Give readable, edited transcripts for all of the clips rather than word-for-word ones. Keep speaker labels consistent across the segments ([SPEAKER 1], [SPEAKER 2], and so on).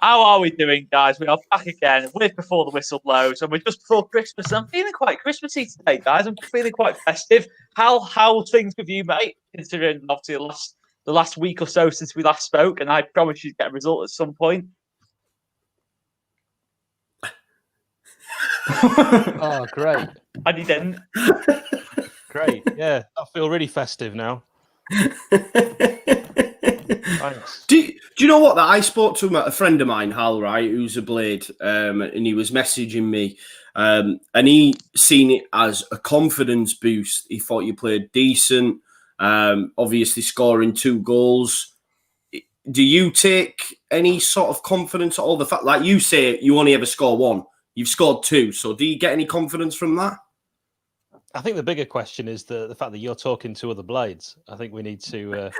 [SPEAKER 1] How are we doing, guys? We are back again with Before the Whistle Blows, and we're just before Christmas. I'm feeling quite Christmassy today, guys. I'm feeling quite festive. How's things with you, mate? Considering obviously the last week or so since we last spoke, and I promise you to get a result at some point.
[SPEAKER 2] Oh, great.
[SPEAKER 1] And you didn't.
[SPEAKER 2] Great. Yeah, I feel really festive now. Thanks.
[SPEAKER 3] Do you know what? That I spoke to a friend of mine, Hal, right, who's a Blade, and he was messaging me, and he seen it as a confidence boost. He thought you played decent, obviously scoring 2 goals. Do you take any sort of confidence at all? The fact, like you say, you only ever score 1. You've scored 2. So do you get any confidence from that?
[SPEAKER 2] I think the bigger question is the fact that you're talking to other Blades. I think we need to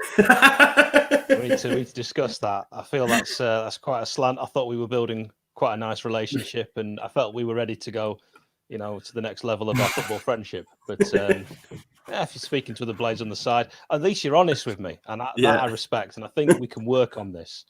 [SPEAKER 2] we need to discuss that. I feel that's quite a slant. I thought we were building quite a nice relationship, and I felt we were ready to go, to the next level of our football friendship. But if you're speaking to other Blades on the side, at least you're honest with me, and that I respect. And I think we can work on this.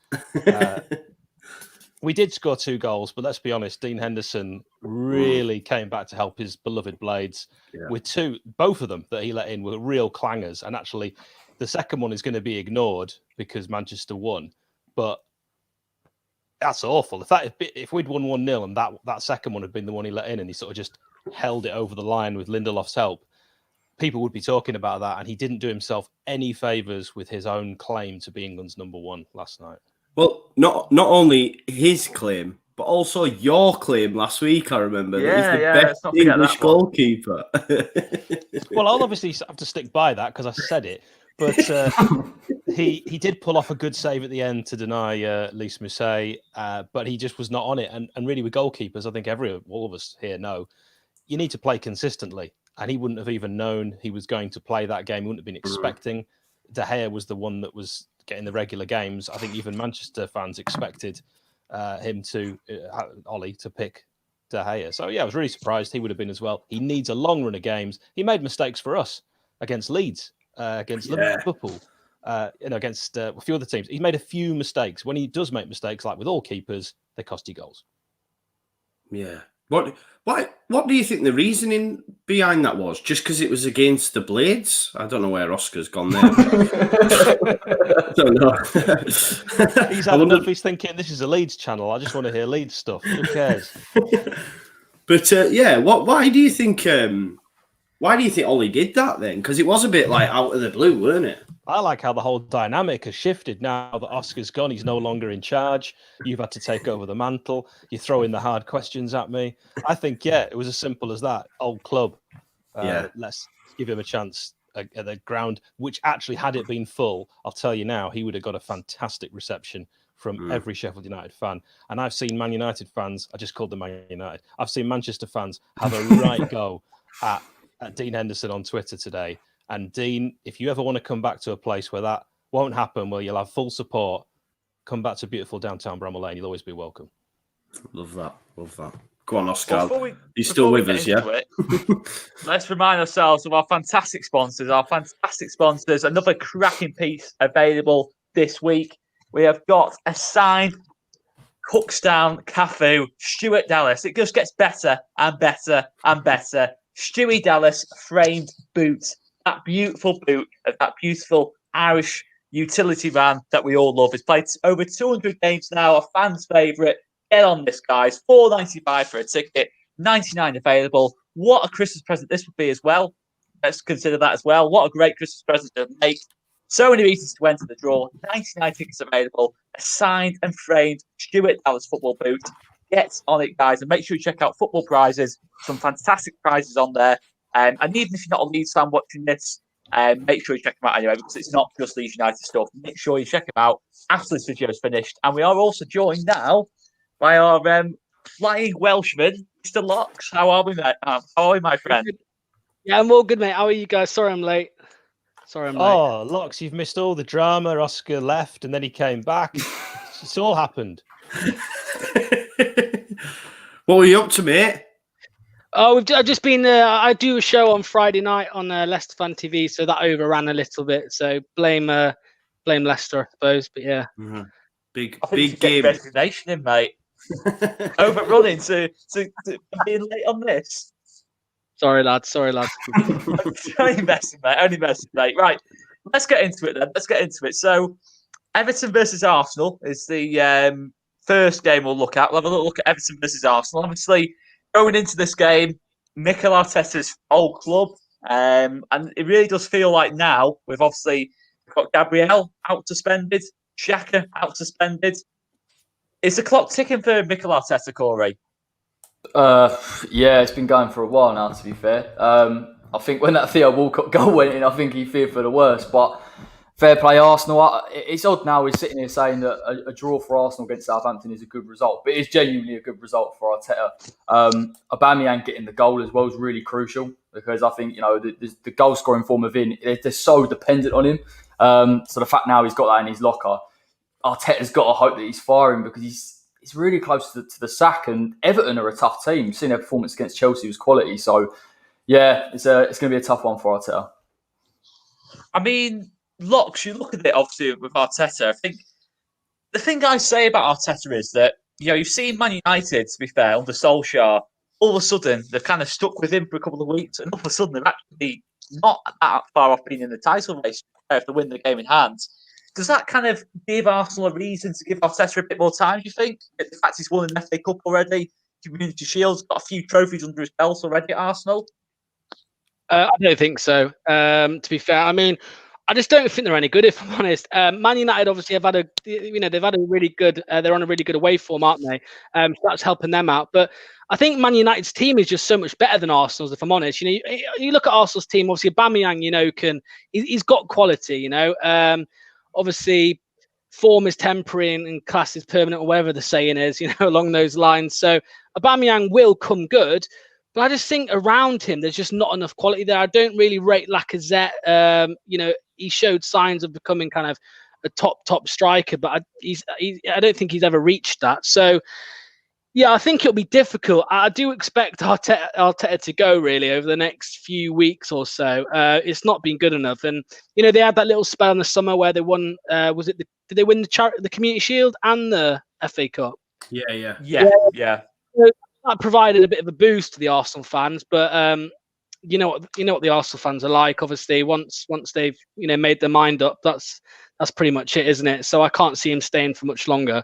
[SPEAKER 2] We did score 2 goals, but let's be honest, Dean Henderson really came back to help his beloved Blades with both of them that he let in were real clangers. And actually, the second one is going to be ignored because Manchester won. But that's awful. If we'd won 1-0 and that second one had been the one he let in and he sort of just held it over the line with Lindelof's help, people would be talking about that. And he didn't do himself any favours with his own claim to be England's number 1 last night.
[SPEAKER 3] Well, not only his claim, but also your claim last week, I remember. That he's the best English goalkeeper.
[SPEAKER 2] Well, I'll obviously have to stick by that because I said it. But he did pull off a good save at the end to deny Lys Mousset, but he just was not on it. And really with goalkeepers, I think all of us here know, you need to play consistently. And he wouldn't have even known he was going to play that game. He wouldn't have been expecting. De Gea was the one that was getting the regular games. I think even Manchester fans expected him to Ollie to pick De Gea. So yeah, I was really surprised he would have been as well. He needs a long run of games. He made mistakes for us against Leeds, against Liverpool, against a few other teams. He made a few mistakes. When he does make mistakes, like with all keepers, they cost you goals.
[SPEAKER 3] Yeah. What do you think the reasoning behind that was? Just because it was against the Blades? I don't know where Oscar's gone there. I don't know.
[SPEAKER 2] He's had enough. He's thinking, this is a Leeds channel. I just want to hear Leeds stuff. Who cares?
[SPEAKER 3] But why do you think Ollie did that then? Because it was a bit like out of the blue, weren't it?
[SPEAKER 2] I like how the whole dynamic has shifted now that Oscar's gone. He's no longer in charge. You've had to take over the mantle. You're throwing the hard questions at me. I think, it was as simple as that. Old club. Let's give him a chance at the ground, which actually, had it been full, I'll tell you now, he would have got a fantastic reception from every Sheffield United fan. And I've seen Man United fans, I just called them Man United. I've seen Manchester fans have a right go at Dean Henderson on Twitter today. And Dean, if you ever want to come back to a place where that won't happen, where you'll have full support, come back to beautiful downtown Bramall Lane. You'll always be welcome.
[SPEAKER 3] Love that. Go on, Oscar. He's still with us, yeah?
[SPEAKER 1] Let's remind ourselves of our fantastic sponsors. Another cracking piece available this week. We have got a signed Cookstown Cafu, Stuart Dallas. It just gets better and better and better. Stewie Dallas framed boots. That beautiful boot of that beautiful Irish utility van that we all love. It's played over 200 games now, a fan's favourite. Get on this, guys. $4.95 for a ticket, $99 available. What a Christmas present this would be as well. Let's consider that as well. What a great Christmas present to make. So many reasons to enter the draw. 99 tickets available. A signed and framed Stuart Dallas football boot. Get on it, guys, and make sure you check out Football Prizes. Some fantastic prizes on there. And even if you're not a Leeds fan watching this, make sure you check them out anyway, because it's not just Leeds United stuff. Make sure you check them out after this video is finished. And we are also joined now by our flying Welshman, Mr. Locks. How are we, mate? How are we, my friend?
[SPEAKER 4] Yeah, I'm all good, mate. How are you guys? Sorry I'm late.
[SPEAKER 2] Oh, Locks, you've missed all the drama. Oscar left and then he came back. It's all happened.
[SPEAKER 3] What were you up to, mate?
[SPEAKER 4] Oh, I've just been. I do a show on Friday night on Leicester Fan TV, so that overran a little bit. So blame Leicester, I suppose. But yeah,
[SPEAKER 3] Big
[SPEAKER 1] I think you should
[SPEAKER 3] game.
[SPEAKER 1] get resignation in, mate. Overrunning to being late on this.
[SPEAKER 4] Sorry, lads.
[SPEAKER 1] Only messing, mate. Right, let's get into it then. So, Everton versus Arsenal is the first game we'll look at. We'll have a look at Everton versus Arsenal. Obviously, going into this game, Mikel Arteta's old club, and it really does feel like now we've obviously got Gabriel out suspended, Xhaka out suspended. Is the clock ticking for Mikel Arteta, Corey?
[SPEAKER 5] Yeah, it's been going for a while now, to be fair. I think when that Theo Walcott goal went in, I think he feared for the worst. But fair play, Arsenal. It's odd now we're sitting here saying that a draw for Arsenal against Southampton is a good result. But it's genuinely a good result for Arteta. Aubameyang getting the goal as well is really crucial because I think, the goal scoring form of him, they're so dependent on him. So the fact now he's got that in his locker, Arteta's got to hope that he's firing because he's really close to the sack, and Everton are a tough team. You've seen their performance against Chelsea was quality. So, yeah, it's going to be a tough one for Arteta.
[SPEAKER 1] I mean, Locks, you look at it, obviously, with Arteta. I think the thing I say about Arteta is that, you've seen Man United, to be fair, under Solskjaer, all of a sudden, they've kind of stuck with him for a couple of weeks, and all of a sudden, they're actually not that far off being in the title race if they win the game in hand. Does that kind of give Arsenal a reason to give Arteta a bit more time, do you think? The fact he's won an FA Cup already, Community Shield's got a few trophies under his belt already at Arsenal?
[SPEAKER 4] I don't think so. To be fair, I mean, I just don't think they're any good, if I'm honest. Man United obviously have had they've had a really good, they're on a really good away form, aren't they? So that's helping them out. But I think Man United's team is just so much better than Arsenal's, if I'm honest. You look at Arsenal's team, obviously Aubameyang, he's got quality, obviously form is temporary and class is permanent, or whatever the saying is, along those lines. So Aubameyang will come good. But I just think around him, there's just not enough quality there. I don't really rate Lacazette. He showed signs of becoming kind of a top striker, but I don't think he's ever reached that. So, yeah, I think it'll be difficult. I do expect Arteta to go really over the next few weeks or so. It's not been good enough, and they had that little spell in the summer where they won. Did they win the Community Shield and the FA Cup?
[SPEAKER 3] Yeah.
[SPEAKER 4] So that provided a bit of a boost to the Arsenal fans, but you know what the Arsenal fans are like. Obviously, once they've made their mind up, that's pretty much it, isn't it? So I can't see him staying for much longer.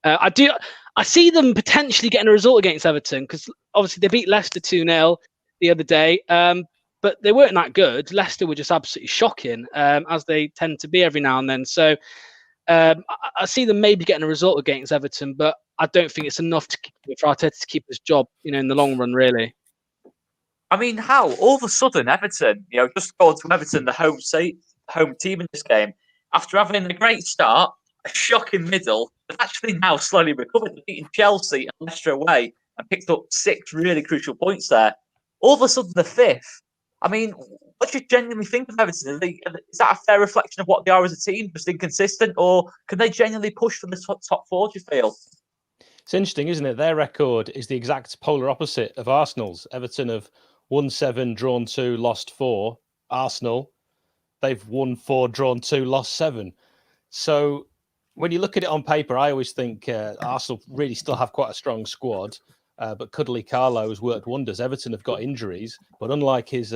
[SPEAKER 4] I see them potentially getting a result against Everton because obviously they beat Leicester 2-0 the other day, but they weren't that good. Leicester were just absolutely shocking, as they tend to be every now and then. So I see them maybe getting a result against Everton, but I don't think it's enough for Arteta to keep his job, in the long run, really.
[SPEAKER 1] I mean, how all of a sudden Everton, just going to Everton, the home team in this game, after having a great start, a shocking middle, they've actually now slowly recovered. They've beaten Chelsea and Leicester away and picked up 6 really crucial points there. All of a sudden, the 5th. I mean, what do you genuinely think of Everton? Is that a fair reflection of what they are as a team, just inconsistent, or can they genuinely push for the top 4, do you feel?
[SPEAKER 2] It's interesting, isn't it? Their record is the exact polar opposite of Arsenal's. Everton have won 7, drawn 2, lost 4. Arsenal, they've won 4, drawn 2, lost 7. So when you look at it on paper, I always think Arsenal really still have quite a strong squad, but Cuddly Carlo has worked wonders. Everton have got injuries, but unlike his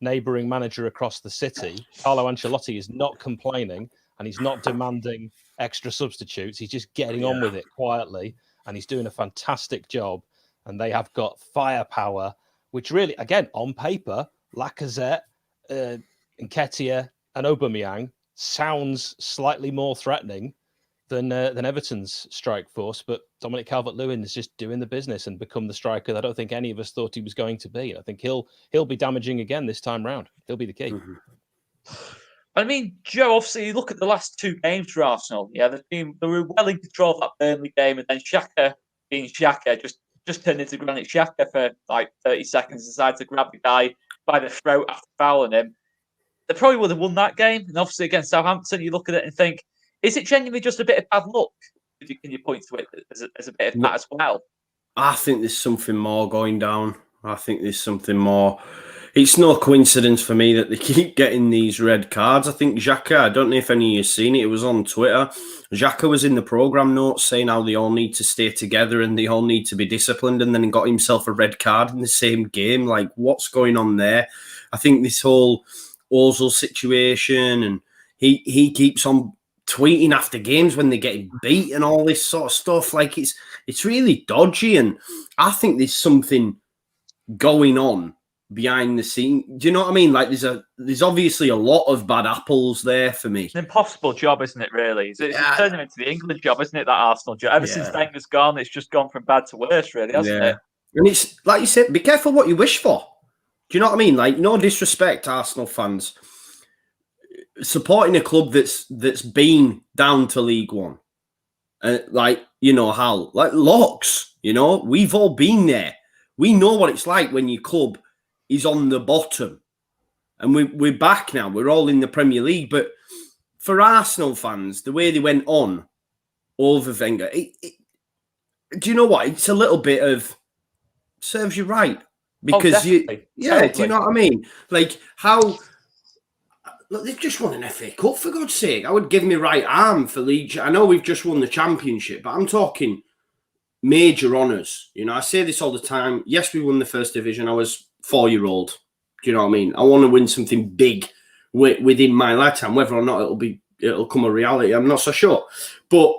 [SPEAKER 2] neighbouring manager across the city, Carlo Ancelotti is not complaining and he's not demanding extra substitutes. He's just getting on with it quietly, and he's doing a fantastic job. And they have got firepower, which really, again, on paper, Lacazette, Nketiah and Aubameyang sounds slightly more threatening than Everton's strike force. But Dominic Calvert-Lewin is just doing the business and become the striker that I don't think any of us thought he was going to be. I think he'll be damaging again this time round. He'll be the key.
[SPEAKER 3] Mm-hmm.
[SPEAKER 1] I mean, Joe, obviously, you look at the last 2 games for Arsenal. Yeah, they were well in control of that Burnley game, and then Xhaka, being Xhaka, just turned into Granit Xhaka for like 30 seconds, decided to grab the guy by the throat after fouling him. They probably would have won that game. And obviously against Southampton, you look at it and think, is it genuinely just a bit of bad luck? Can you point to it as a bit of that as well?
[SPEAKER 3] I think there's something more going down. I think there's something more It's no coincidence for me that they keep getting these red cards. I think Xhaka, I don't know if any of you have seen it, it was on Twitter. Xhaka was in the programme notes saying how they all need to stay together and they all need to be disciplined, and then he got himself a red card in the same game. Like, what's going on there? I think this whole Ozil situation, and he keeps on tweeting after games when they're getting beat and all this sort of stuff. Like, it's really dodgy, and I think there's something going on behind the scene. Do you know what I mean? Like, there's obviously a lot of bad apples there for me.
[SPEAKER 1] It's an impossible job, isn't it, really? It's turning into the England job, isn't it, that Arsenal job? Ever since Wenger's gone, it's just gone from bad to worse, really, hasn't it?
[SPEAKER 3] And it's, like you said, be careful what you wish for. Do you know what I mean? Like, no disrespect, Arsenal fans. Supporting a club that's been down to League One. Like, you know, Hal, like Locks, you know, we've all been there. We know what it's like when your club is on the bottom. And we're back now. We're all in the Premier League. But for Arsenal fans, the way they went on over Wenger, do you know what? It's a little bit of serves you right. Because totally. Do you know what I mean? Like, how... Look, they've just won an FA Cup, for God's sake. I would give my right arm for Leeds. I know we've just won the Championship, but I'm talking major honours. You know, I say this all the time. Yes, we won the First Division. I was 4-year-old. Do you know what I mean? I want to win something big within my lifetime. Whether or not it'll come a reality, I'm not so sure. But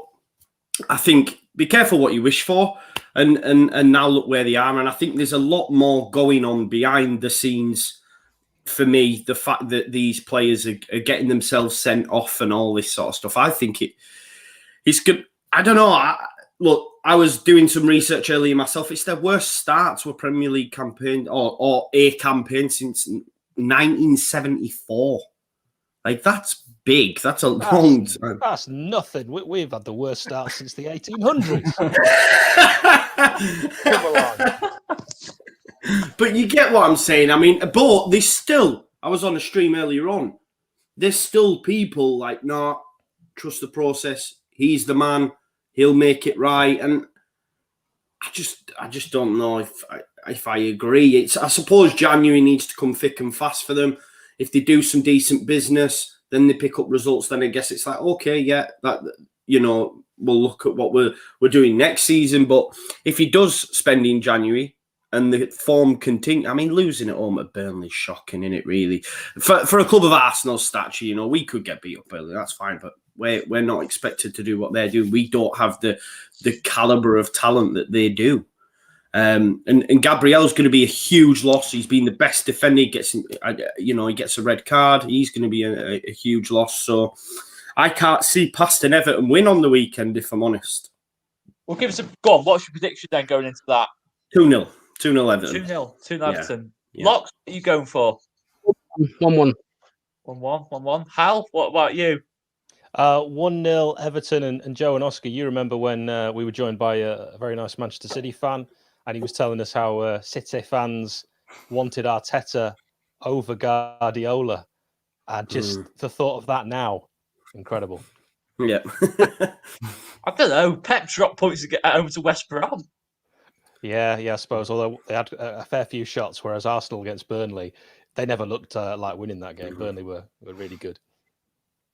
[SPEAKER 3] I think be careful what you wish for. And now look where they are. And I think there's a lot more going on behind the scenes. For me, the fact that these players are getting themselves sent off and all this sort of stuff, I think it's good. I don't know. Look, I was doing some research earlier myself. It's their worst start to a Premier League campaign or a campaign since 1974. Like, that's big. That's a long time.
[SPEAKER 2] That's nothing. We've had the worst start since the 1800s. Come along.
[SPEAKER 3] But you get what I'm saying. I mean, but there's still, I was on a stream earlier on, there's still people like, nah, trust the process. He's the man. He'll make it right. And I just don't know if I agree. I suppose January needs to come thick and fast for them. If they do some decent business, then they pick up results. Then I guess it's like, okay, yeah, that, you know, we'll look at what we're doing next season. But if he does spend in January, and the form continue. I mean, losing at home at Burnley is shocking, isn't it, really? For a club of Arsenal's stature, you know, we could get beat up early, that's fine, but we're not expected to do what they're doing. We don't have the calibre of talent that they do. And Gabriel's going to be a huge loss. He's been the best defender. He gets a red card. He's going to be a huge loss. So I can't see past an Everton win on the weekend, if I'm honest.
[SPEAKER 1] Well, give us go on. What's your prediction then going into that?
[SPEAKER 3] 2-0. 2-0 Everton.
[SPEAKER 1] 2-0 Everton.
[SPEAKER 3] Yeah.
[SPEAKER 1] Locks, what are you going for?
[SPEAKER 4] 1-1.
[SPEAKER 1] 1-1. Hal, what about you?
[SPEAKER 2] 1-0 Everton. And Joe and Oscar, you remember when we were joined by a very nice Manchester City fan, and he was telling us how City fans wanted Arteta over Guardiola. And just the thought of that now, incredible.
[SPEAKER 3] Yeah.
[SPEAKER 1] I don't know. Pep dropped points to get home to West Brom.
[SPEAKER 2] Yeah, I suppose. Although they had a fair few shots, whereas Arsenal against Burnley, they never looked like winning that game. Burnley were really good.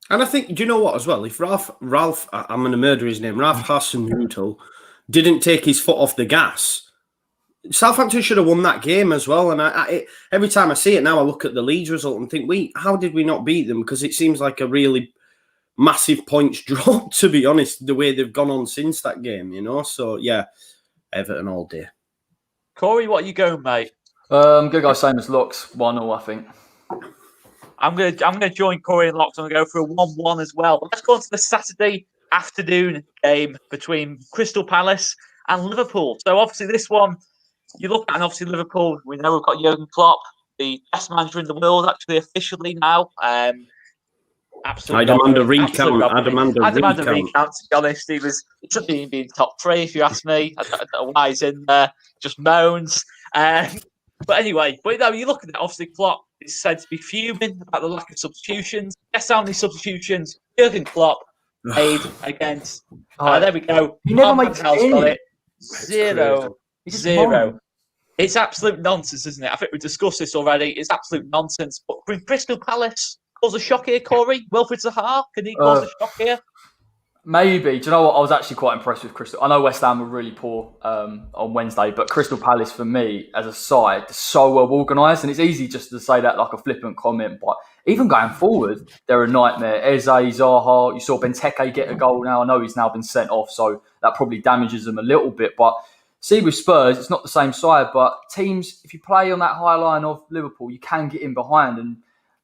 [SPEAKER 3] And I think, do you know what as well? If Ralph, I'm going to murder his name, Ralph Hasenhüttl didn't take his foot off the gas, Southampton should have won that game as well. And every time I see it now, I look at the Leeds result and think, how did we not beat them? Because it seems like a really massive points drop, to be honest, the way they've gone on since that game, you know? So, yeah. Everton all day.
[SPEAKER 1] Corey, what are you going, mate?
[SPEAKER 5] Good guy, same as Locks, 1-0, I think.
[SPEAKER 1] I'm gonna join Corey and Locks. I'm gonna go for a 1-1 as well. Let's go on to the Saturday afternoon game between Crystal Palace and Liverpool. So obviously this one, you look at, and obviously Liverpool, we know we've got Jurgen Klopp, the best manager in the world, actually officially now. Absolutely.
[SPEAKER 3] I demand a recount. I demand a recount.
[SPEAKER 1] To be honest, he shouldn't even be in top 3, if you ask me. I don't know why he's in there. Just moans. But anyway, you look at it. Obviously, Klopp is said to be fuming about the lack of substitutions. Guess how many substitutions Jurgen Klopp made against? There we go.
[SPEAKER 5] He never makes it.
[SPEAKER 1] Zero. It's absolute nonsense, isn't it? I think we've discussed this already. It's absolute nonsense. But can Crystal Palace cause a shock here, Corey? Wilfred Zaha, can he cause a shock here?
[SPEAKER 5] Maybe. Do you know what? I was actually quite impressed with Crystal. I know West Ham were really poor on Wednesday, but Crystal Palace, for me, as a side, is so well organised. And it's easy just to say that like a flippant comment, but even going forward, they're a nightmare. Eze, Zaha, you saw Benteke get a goal now. I know he's now been sent off, so that probably damages them a little bit. But see, with Spurs, it's not the same side, but teams, if you play on that high line of Liverpool, you can get in behind, and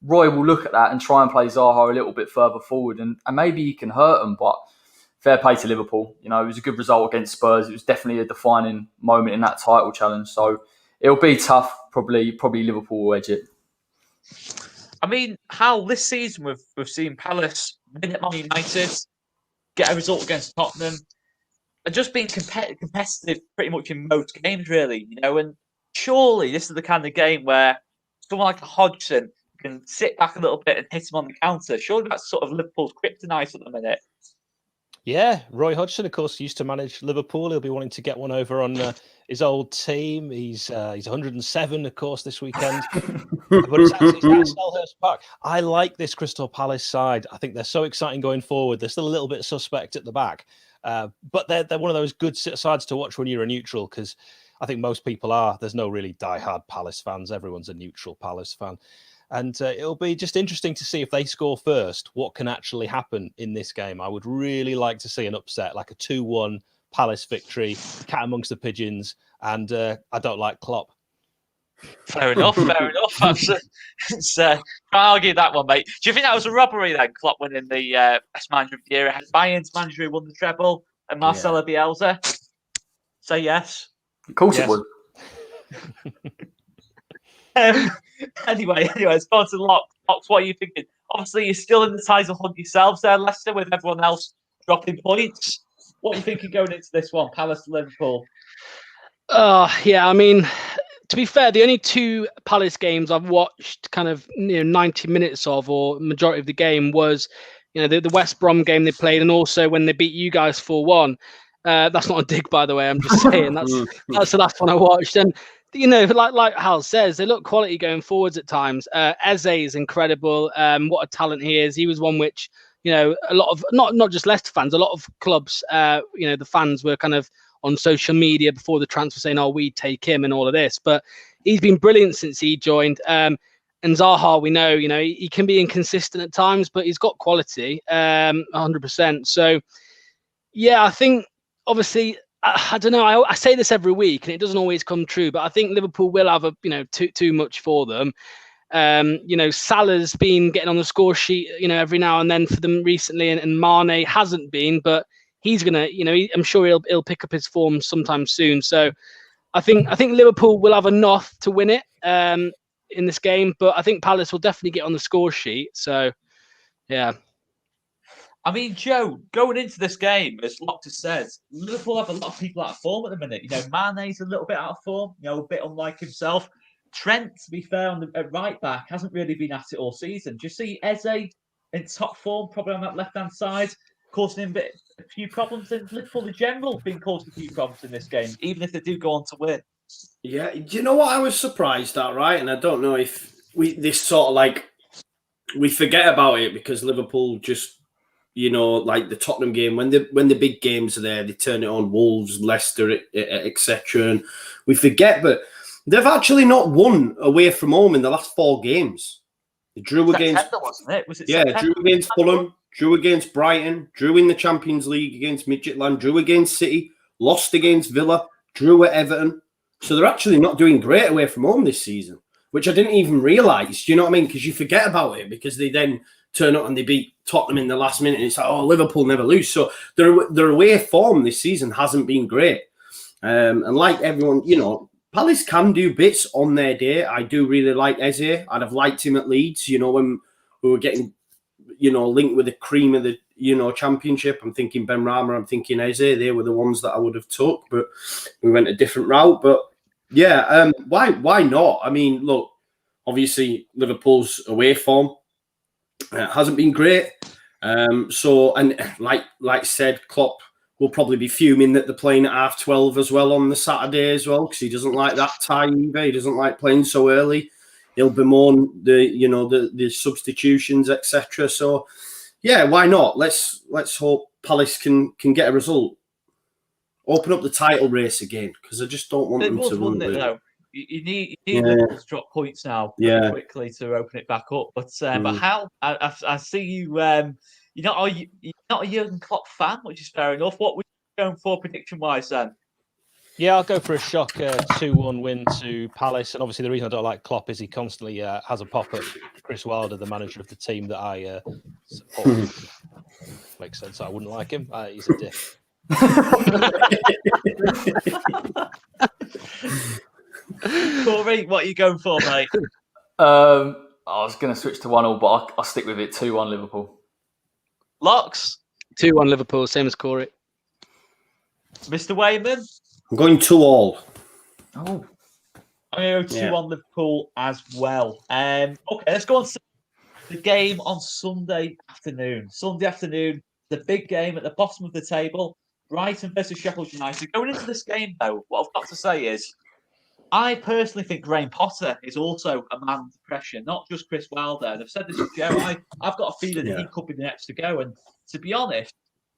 [SPEAKER 5] Roy will look at that and try and play Zaha a little bit further forward, and maybe he can hurt them, but fair play to Liverpool. You know, it was a good result against Spurs. It was definitely a defining moment in that title challenge, so it'll be tough. Probably Liverpool will edge it.
[SPEAKER 1] I mean, Hal, this season we've seen Palace win at Man United, get a result against Tottenham, and just being competitive pretty much in most games, really. You know, and surely this is the kind of game where someone like a Hodgson can sit back a little bit and hit him on the counter. Surely that's sort of Liverpool's kryptonite at the minute.
[SPEAKER 2] Yeah, Roy Hodgson, of course, used to manage Liverpool. He'll be wanting to get one over on his old team. He's 107, of course, this weekend. But it's at Selhurst Park. I like this Crystal Palace side. I think they're so exciting going forward. They're still a little bit suspect at the back. But they're one of those good sides to watch when you're a neutral, because I think most people are. There's no really diehard Palace fans. Everyone's a neutral Palace fan. And it'll be just interesting to see if they score first, what can actually happen in this game. I would really like to see an upset, like a 2-1 Palace victory, cat amongst the pigeons, and I don't like Klopp.
[SPEAKER 1] Fair enough. Can't argue that one, mate. Do you think that was a robbery then, Klopp winning the best manager of the year? It had Bayern's manager who won the treble and Marcelo Bielsa. Say yes.
[SPEAKER 5] Of course it would.
[SPEAKER 1] Anyway, let's go on to Locks. What are you thinking? Obviously, you're still in the title hunt yourselves there, Leicester, with everyone else dropping points. What are you thinking going into this one, Palace to Liverpool?
[SPEAKER 4] Yeah, I mean, to be fair, the only two Palace games I've watched kind of 90 minutes of, or majority of the game, was the West Brom game they played, and also when they beat you guys 4-1. That's not a dig, by the way. I'm just saying that's the last one I watched. And like Hal says, they look quality going forwards at times. Eze is incredible. What a talent he is. He was one which, a lot of, not just Leicester fans, a lot of clubs, the fans were kind of on social media before the transfer saying, oh, we take him and all of this. But he's been brilliant since he joined. And Zaha, we know, he can be inconsistent at times, but he's got quality, 100%. So, yeah, I think, obviously, I don't know. I say this every week, and it doesn't always come true. But I think Liverpool will have too much for them. Salah's been getting on the score sheet, every now and then for them recently, and Mane hasn't been. But he's gonna, I'm sure he'll pick up his form sometime soon. So I think Liverpool will have enough to win it in this game. But I think Palace will definitely get on the score sheet. So yeah.
[SPEAKER 1] I mean, Joe, going into this game, as Locke has said, Liverpool have a lot of people out of form at the minute. Mane's a little bit out of form, a bit unlike himself. Trent, to be fair, at right back, hasn't really been at it all season. Do you see Eze in top form, probably on that left-hand side, causing him a few problems? And Liverpool in general have been causing a few problems in this game, even if they do go on to win.
[SPEAKER 3] Yeah, do you know what I was surprised at, right? And I don't know if we forget about it because Liverpool just, like the Tottenham game, when the big games are there, they turn it on. Wolves, Leicester, etc. And we forget, but they've actually not won away from home in the last 4 games. They drew against,
[SPEAKER 1] September, wasn't it? Was it
[SPEAKER 3] September? Drew against Fulham, drew against Brighton, drew in the Champions League against Midtjylland, drew against City, lost against Villa, drew at Everton. So they're actually not doing great away from home this season, which I didn't even realise. Do you know what I mean? Because you forget about it because they then turn up and they beat Tottenham in the last minute, and it's like, oh, Liverpool never lose. So their away form this season hasn't been great. And like everyone, Palace can do bits on their day. I do really like Eze. I'd have liked him at Leeds, when we were getting, linked with the cream of the, championship. I'm thinking Ben Rama, I'm thinking Eze. They were the ones that I would have took, but we went a different route. But yeah, why not? I mean, look, obviously Liverpool's away form hasn't been great. So, and like said, Klopp will probably be fuming that they're playing at 12:30 as well on the Saturday as well, because he doesn't like that time either. He doesn't like playing so early. He'll bemoan the substitutions, etc. So, yeah, why not? Let's hope Palace can get a result. Open up the title race again, because I just don't want them to run
[SPEAKER 1] it,
[SPEAKER 3] away.
[SPEAKER 1] though. You need Liverpool to drop points now quickly to open it back up. But Hal, I see you. You're not a Jurgen Klopp fan, which is fair enough. What were you going for prediction wise then?
[SPEAKER 2] Yeah, I'll go for a shock 2-1 win to Palace. And obviously, the reason I don't like Klopp is he constantly has a pop at Chris Wilder, the manager of the team that I support. Makes sense. I wouldn't like him. He's a dick.
[SPEAKER 1] Corey, what are you going for, mate?
[SPEAKER 5] I was going to switch to 1-1, but I'll stick with it. 2-1 Liverpool.
[SPEAKER 1] Locks?
[SPEAKER 4] 2-1 Liverpool, same as Corey.
[SPEAKER 1] Mr. Wayman?
[SPEAKER 3] I'm going 2-2.
[SPEAKER 5] Oh.
[SPEAKER 1] I'm going to go 2-1 Liverpool as well. Okay, let's go on to the game on Sunday afternoon. The big game at the bottom of the table. Brighton versus Sheffield United. Going into this game, though, what I've got to say is, I personally think Graham Potter is also a man under pressure, not just Chris Wilder. And I've said this to Joe. I've got a feeling that he could be the next to go. And to be honest,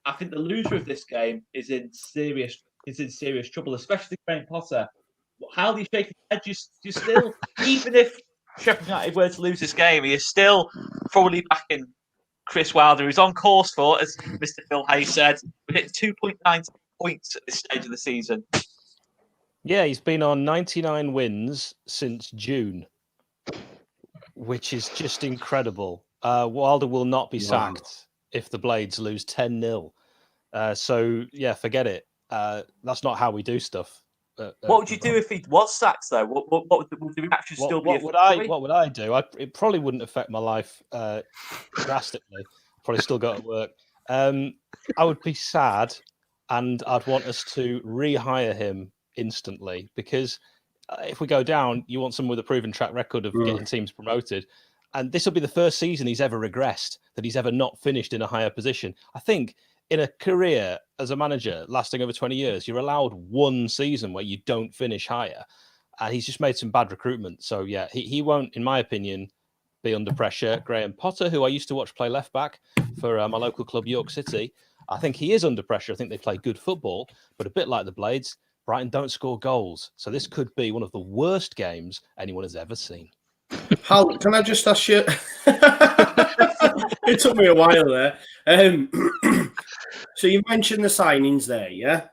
[SPEAKER 1] I think the loser of this game is in serious trouble, especially Graham Potter. How do you shake his head? You still, even if Sheffield United were to lose this game, he is still probably backing Chris Wilder, who's on course for, as Mr. Phil Hayes said, we hit 2.9 points at this stage of the season.
[SPEAKER 2] Yeah, he's been on 99 wins since June, which is just incredible. Wilder will not be sacked if the Blades lose 10-0. So, yeah, forget it. That's not how we do stuff.
[SPEAKER 1] What would you do if he was sacked, though? What would the reaction still be?
[SPEAKER 2] What would I do? It probably wouldn't affect my life drastically. Probably still go to work. I would be sad, and I'd want us to rehire him instantly, because if we go down, you want someone with a proven track record of getting teams promoted. And this will be the first season he's ever regressed, that he's ever not finished in a higher position. I think in a career as a manager lasting over 20 years, you're allowed one season where you don't finish higher. And he's just made some bad recruitment. So, yeah, he won't, in my opinion, be under pressure. Graham Potter, who I used to watch play left back for my local club, York City, I think he is under pressure. I think they play good football, but a bit like the Blades, Brighton don't score goals. So this could be one of the worst games anyone has ever seen.
[SPEAKER 3] Hal, can I just ask you? It took me a while there. So you mentioned the signings there, yeah?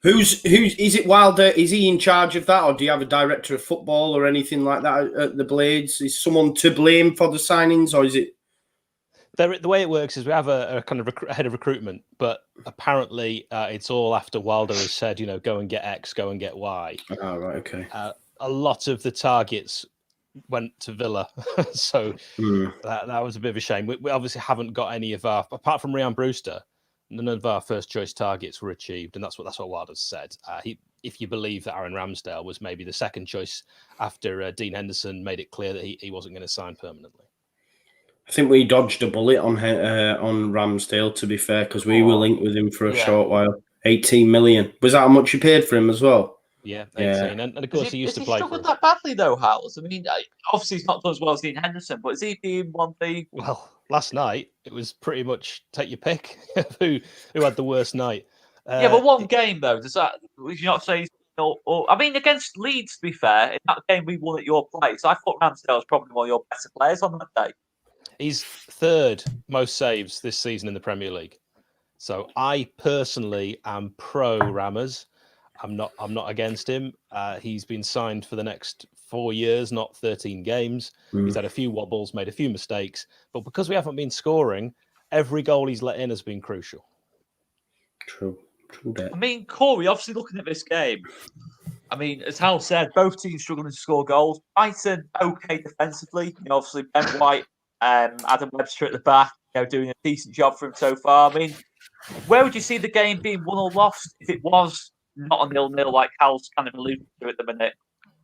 [SPEAKER 3] Who's is it Wilder? Is he in charge of that, or do you have a director of football or anything like that at the Blades? Is someone to blame for the signings, or is it?
[SPEAKER 2] The way it works is we have a kind of head of recruitment, but apparently it's all after Wilder has said, go and get X, go and get Y.
[SPEAKER 3] Oh, right, okay.
[SPEAKER 2] A lot of the targets went to Villa, so that was a bit of a shame. We obviously haven't got any of our, apart from Ryan Brewster, none of our first choice targets were achieved, and that's what Wilder said. If you believe that Aaron Ramsdale was maybe the second choice after Dean Henderson made it clear that he wasn't going to sign permanently.
[SPEAKER 3] I think we dodged a bullet on Ramsdale, to be fair, because we were linked with him for a short while. 18 million. Was that how much you paid for him as well?
[SPEAKER 2] Yeah, 18. And of course, he used to play for us.
[SPEAKER 1] Has he struggled that badly, though, Hals? I mean, obviously he's not done as well as Dean Henderson, but is he being one thing?
[SPEAKER 2] Well, last night, it was pretty much take your pick of who had the worst night.
[SPEAKER 1] But one game, though, would you not say... I mean, against Leeds, to be fair, in that game we won at your place, I thought Ramsdale was probably one of your better players on that day.
[SPEAKER 2] He's third most saves this season in the Premier League. So I personally am pro Rammers. I'm not against him. He's been signed for the next 4 years, not 13 games. He's had a few wobbles, made a few mistakes. But because we haven't been scoring, every goal he's let in has been crucial.
[SPEAKER 3] True that.
[SPEAKER 1] I mean, Corey, obviously looking at this game, I mean, as Hal said, both teams struggling to score goals. Brighton, okay defensively. Obviously, Ben White, Adam Webster at the back, doing a decent job for him so far. I mean, where would you see the game being won or lost if it was not a 0-0 like Hal's kind of alluded to at the minute?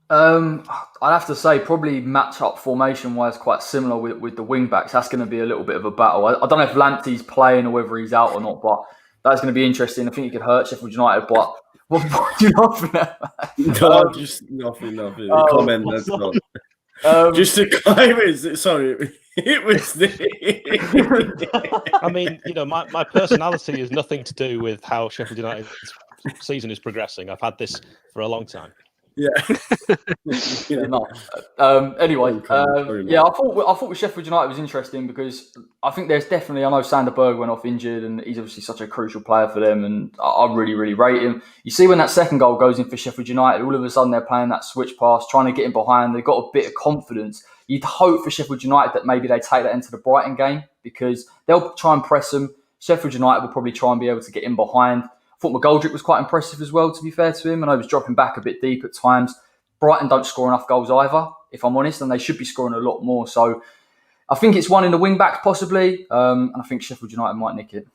[SPEAKER 5] I'd have to say probably match-up formation-wise quite similar with the wing-backs. That's going to be a little bit of a battle. I don't know if Lamptey's playing or whether he's out or not, but That's going to be interesting. I think it could hurt Sheffield United, but what do you know for that?
[SPEAKER 3] No, just nothing. Comment, that's not. Just to clarify, sorry, it was
[SPEAKER 2] I mean, my personality has nothing to do with how Sheffield United's season is progressing. I've had this for a long time.
[SPEAKER 3] Yeah.
[SPEAKER 5] Anyway, I thought with Sheffield United was interesting because I think there's definitely, I know Sander Berg went off injured and he's obviously such a crucial player for them, and I really, really rate him. You see when that second goal goes in for Sheffield United, all of a sudden they're playing that switch pass, trying to get in behind. They've got a bit of confidence. You'd hope for Sheffield United that maybe they take that into the Brighton game because they'll try and press them. Sheffield United will probably try and be able to get in behind. I thought McGoldrick was quite impressive as well, to be fair to him. And I was dropping back a bit deep at times. Brighton don't score enough goals either, if I'm honest, and they should be scoring a lot more. So I think it's one in the wing-backs possibly, and I think Sheffield United might nick it.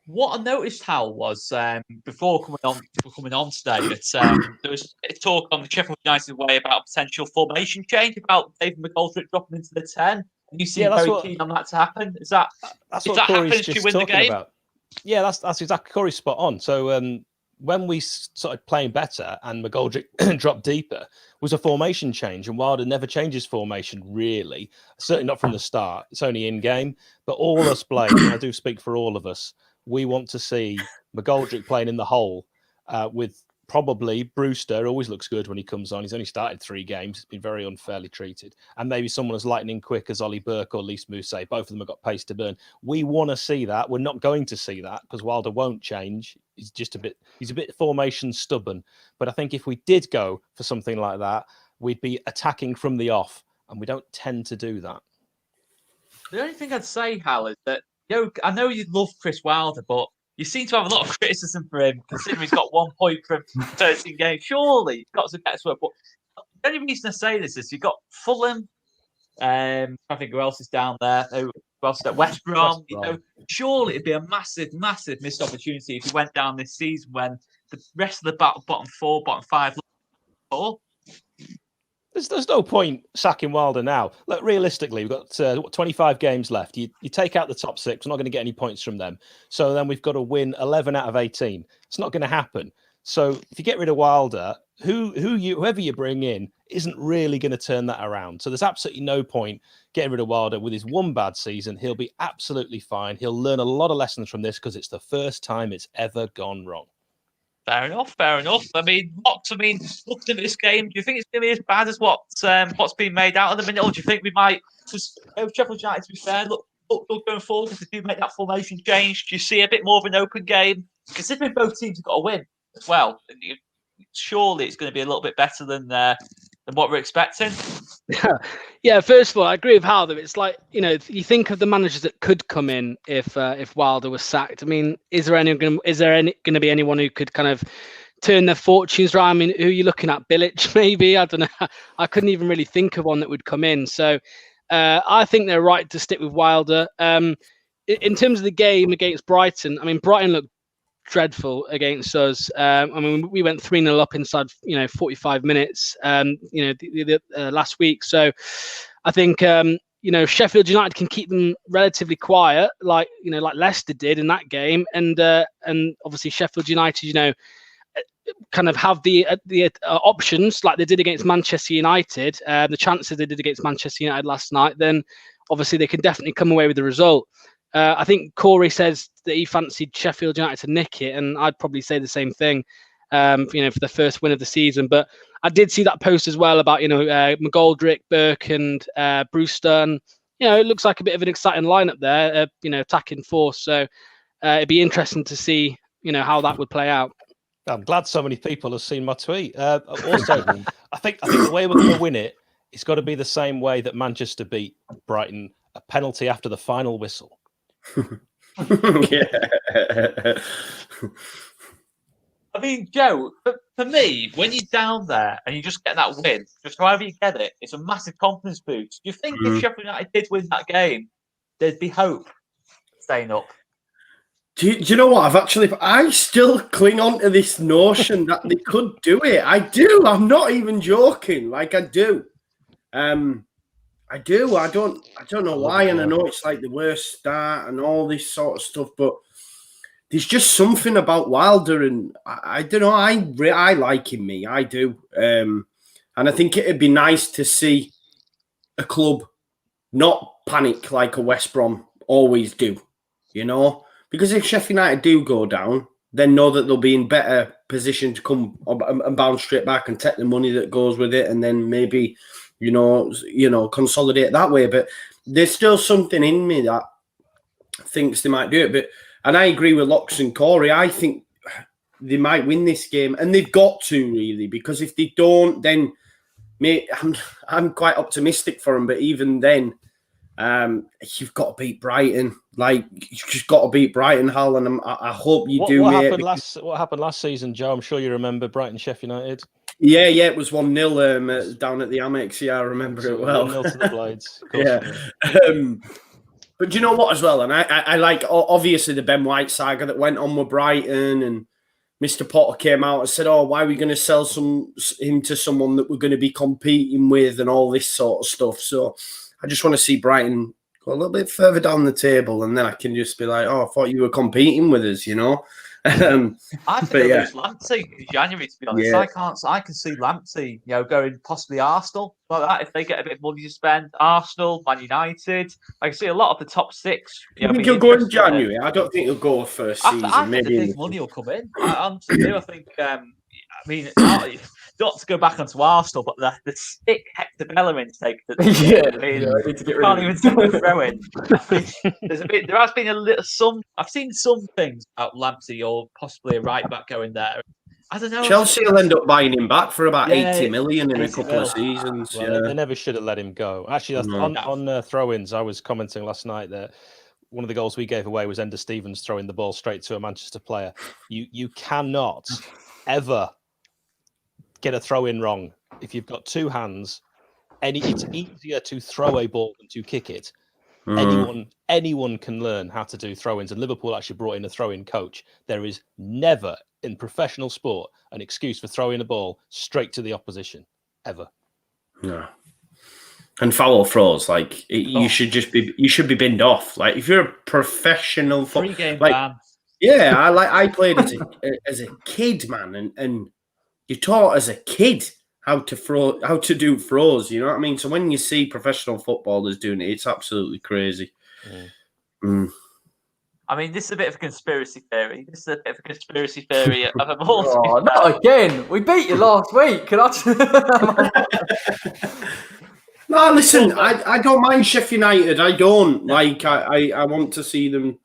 [SPEAKER 1] What I noticed, Hal, was before coming on today that there was talk on the Sheffield United way about a potential formation change, about David McGoldrick dropping into the 10. And you seem very keen on that to happen. Is that
[SPEAKER 2] that's
[SPEAKER 1] if
[SPEAKER 2] what
[SPEAKER 1] that
[SPEAKER 2] Corey's
[SPEAKER 1] happens, do you
[SPEAKER 2] just
[SPEAKER 1] win the game?
[SPEAKER 2] about? Yeah, that's exactly Corey's spot on. So when we started playing better and McGoldrick dropped deeper, was a formation change, and Wilder never changes formation really. Certainly not from the start. It's only in game. But all us playing, and I do speak for all of us, we want to see McGoldrick playing in the hole with probably Brewster. Always looks good when he comes on. He's only started 3 games. He's been very unfairly treated. And maybe someone as lightning quick as Ollie Burke or Lys Mousset. Both of them have got pace to burn. We want to see that. We're not going to see that because Wilder won't change. He's a bit formation stubborn. But I think if we did go for something like that, we'd be attacking from the off. And we don't tend to do that.
[SPEAKER 1] The only thing I'd say, Hal, is that I know you love Chris Wilder, but you seem to have a lot of criticism for him, considering he's got 1 point from 13 games. Surely he's got some better work. But the only reason I say this is you've got Fulham. I think who else is down there? Who else is there? West Brom. Surely it'd be a massive, massive missed opportunity if he went down this season when the rest of the bottom 4, bottom 5 look poor.
[SPEAKER 2] There's no point sacking Wilder now. Look, realistically, we've got 25 games left. You take out the top 6, we're not going to get any points from them. So then we've got to win 11 out of 18. It's not going to happen. So if you get rid of Wilder, whoever you bring in isn't really going to turn that around. So there's absolutely no point getting rid of Wilder. With his 1 bad season, he'll be absolutely fine. He'll learn a lot of lessons from this because it's the first time it's ever gone wrong.
[SPEAKER 1] Fair enough. I mean, looking at this game, do you think it's going to be as bad as what's being made out of the minute, or do you think we might just Sheffield United, to be fair, look going forward, if they do make that formation change, do you see a bit more of an open game? Considering both teams have got a win as well, surely it's going to be a little bit better than what we're expecting.
[SPEAKER 4] Yeah, first of all, I agree with Hal that it's like, you think of the managers that could come in if Wilder was sacked. I mean, is there going to be anyone who could kind of turn their fortunes around? I mean, who are you looking at? Bilic, maybe? I don't know. I couldn't even really think of one that would come in. So I think they're right to stick with Wilder. In terms of the game against Brighton, I mean, Brighton looked dreadful against us. I mean, we went 3-0 up inside 45 minutes last week. So I think Sheffield United can keep them relatively quiet, like Leicester did in that game, and obviously Sheffield United kind of have the options like they did against Manchester United, the chances they did against Manchester United last night. Then obviously they can definitely come away with the result. I think Corey says that he fancied Sheffield United to nick it, and I'd probably say the same thing, for the first win of the season. But I did see that post as well about, McGoldrick, Burke and Brewster. And, it looks like a bit of an exciting lineup there, attacking force. So it'd be interesting to see, how that would play out.
[SPEAKER 2] I'm glad so many people have seen my tweet. Also, I think the way we're going to win it, it's got to be the same way that Manchester beat Brighton, a penalty after the final whistle.
[SPEAKER 3] Yeah.
[SPEAKER 1] I mean, Joe, for me, when you're down there and you just get that win, just however you get it, it's a massive confidence boost. Do you think if Sheffield United did win that game, there'd be hope staying up?
[SPEAKER 3] Do you know what? I still cling on to this notion that they could do it. I do. I'm not even joking. Like, I do. I do. I don't know why, and I know it's like the worst start and all this sort of stuff, but there's just something about Wilder, and I don't know. I like him, me. I do, and I think it'd be nice to see a club not panic like a West Brom always do, you know. Because if Sheffield United do go down, then know that they'll be in better position to come and bounce straight back and take the money that goes with it, and then maybe, you know, consolidate that way. But there's still something in me that thinks they might do it. And I agree with Locks and Corey. I think they might win this game, and they've got to really, because if they don't, then mate, I'm quite optimistic for them. But even then, you've got to beat Brighton. Like, you've just got to beat Brighton, Hal, and I hope you do,
[SPEAKER 2] what
[SPEAKER 3] mate.
[SPEAKER 2] What happened last season, Joe? I'm sure you remember Brighton, Sheffield United.
[SPEAKER 3] Yeah, it was 1-0 down at the Amex. Yeah, I remember it well.
[SPEAKER 2] 1-0 to the Blades.
[SPEAKER 3] Yeah. But do you know what as well? And I like, obviously, the Ben White saga that went on with Brighton, and Mr. Potter came out and said, why are we going to sell him to someone that we're going to be competing with and all this sort of stuff. So I just want to see Brighton go a little bit further down the table, and then I can just be like, I thought you were competing with us, you know?
[SPEAKER 1] I think they'll lose Lamptey in January, to be honest.
[SPEAKER 3] Yeah.
[SPEAKER 1] I can see Lamptey, going possibly Arsenal like that if they get a bit of money to spend. Arsenal, Man United. I can see a lot of the top six.
[SPEAKER 3] You think he'll go in January? I don't think he'll go first season.
[SPEAKER 1] I think the big money will come in. I think. Not to go back onto Arsenal, but the stick Hector Bellerin take that.
[SPEAKER 5] I need to get rid
[SPEAKER 1] can't
[SPEAKER 5] of
[SPEAKER 1] even take the throw in. There has been a little I've seen some things about Lamptey or possibly a right back going there. I don't know.
[SPEAKER 3] Chelsea will end up buying him back for about 80 million in a couple of seasons.
[SPEAKER 2] Well, they never should have let him go. Actually, on throw-ins, I was commenting last night that one of the goals we gave away was Ender Stevens throwing the ball straight to a Manchester player. You cannot ever get a throw-in wrong. If you've got two hands, it's easier to throw a ball than to kick it. Anyone can learn how to do throw-ins, and Liverpool actually brought in a throw-in coach. There is never in professional sport an excuse for throwing a ball straight to the opposition, ever.
[SPEAKER 3] No. And foul throws, you should be binned off. Like, if you're a professional
[SPEAKER 1] football, 3-game ban.
[SPEAKER 3] Yeah, I played as a kid, man, and you're taught as a kid how to do throws. You know what I mean? So when you see professional footballers doing it, it's absolutely crazy.
[SPEAKER 1] I mean, this is a bit of a conspiracy theory. Of them all.
[SPEAKER 5] Oh, not again. We beat you last week. Can I?
[SPEAKER 3] No, listen, I don't mind Sheffield United. I don't. I want to see them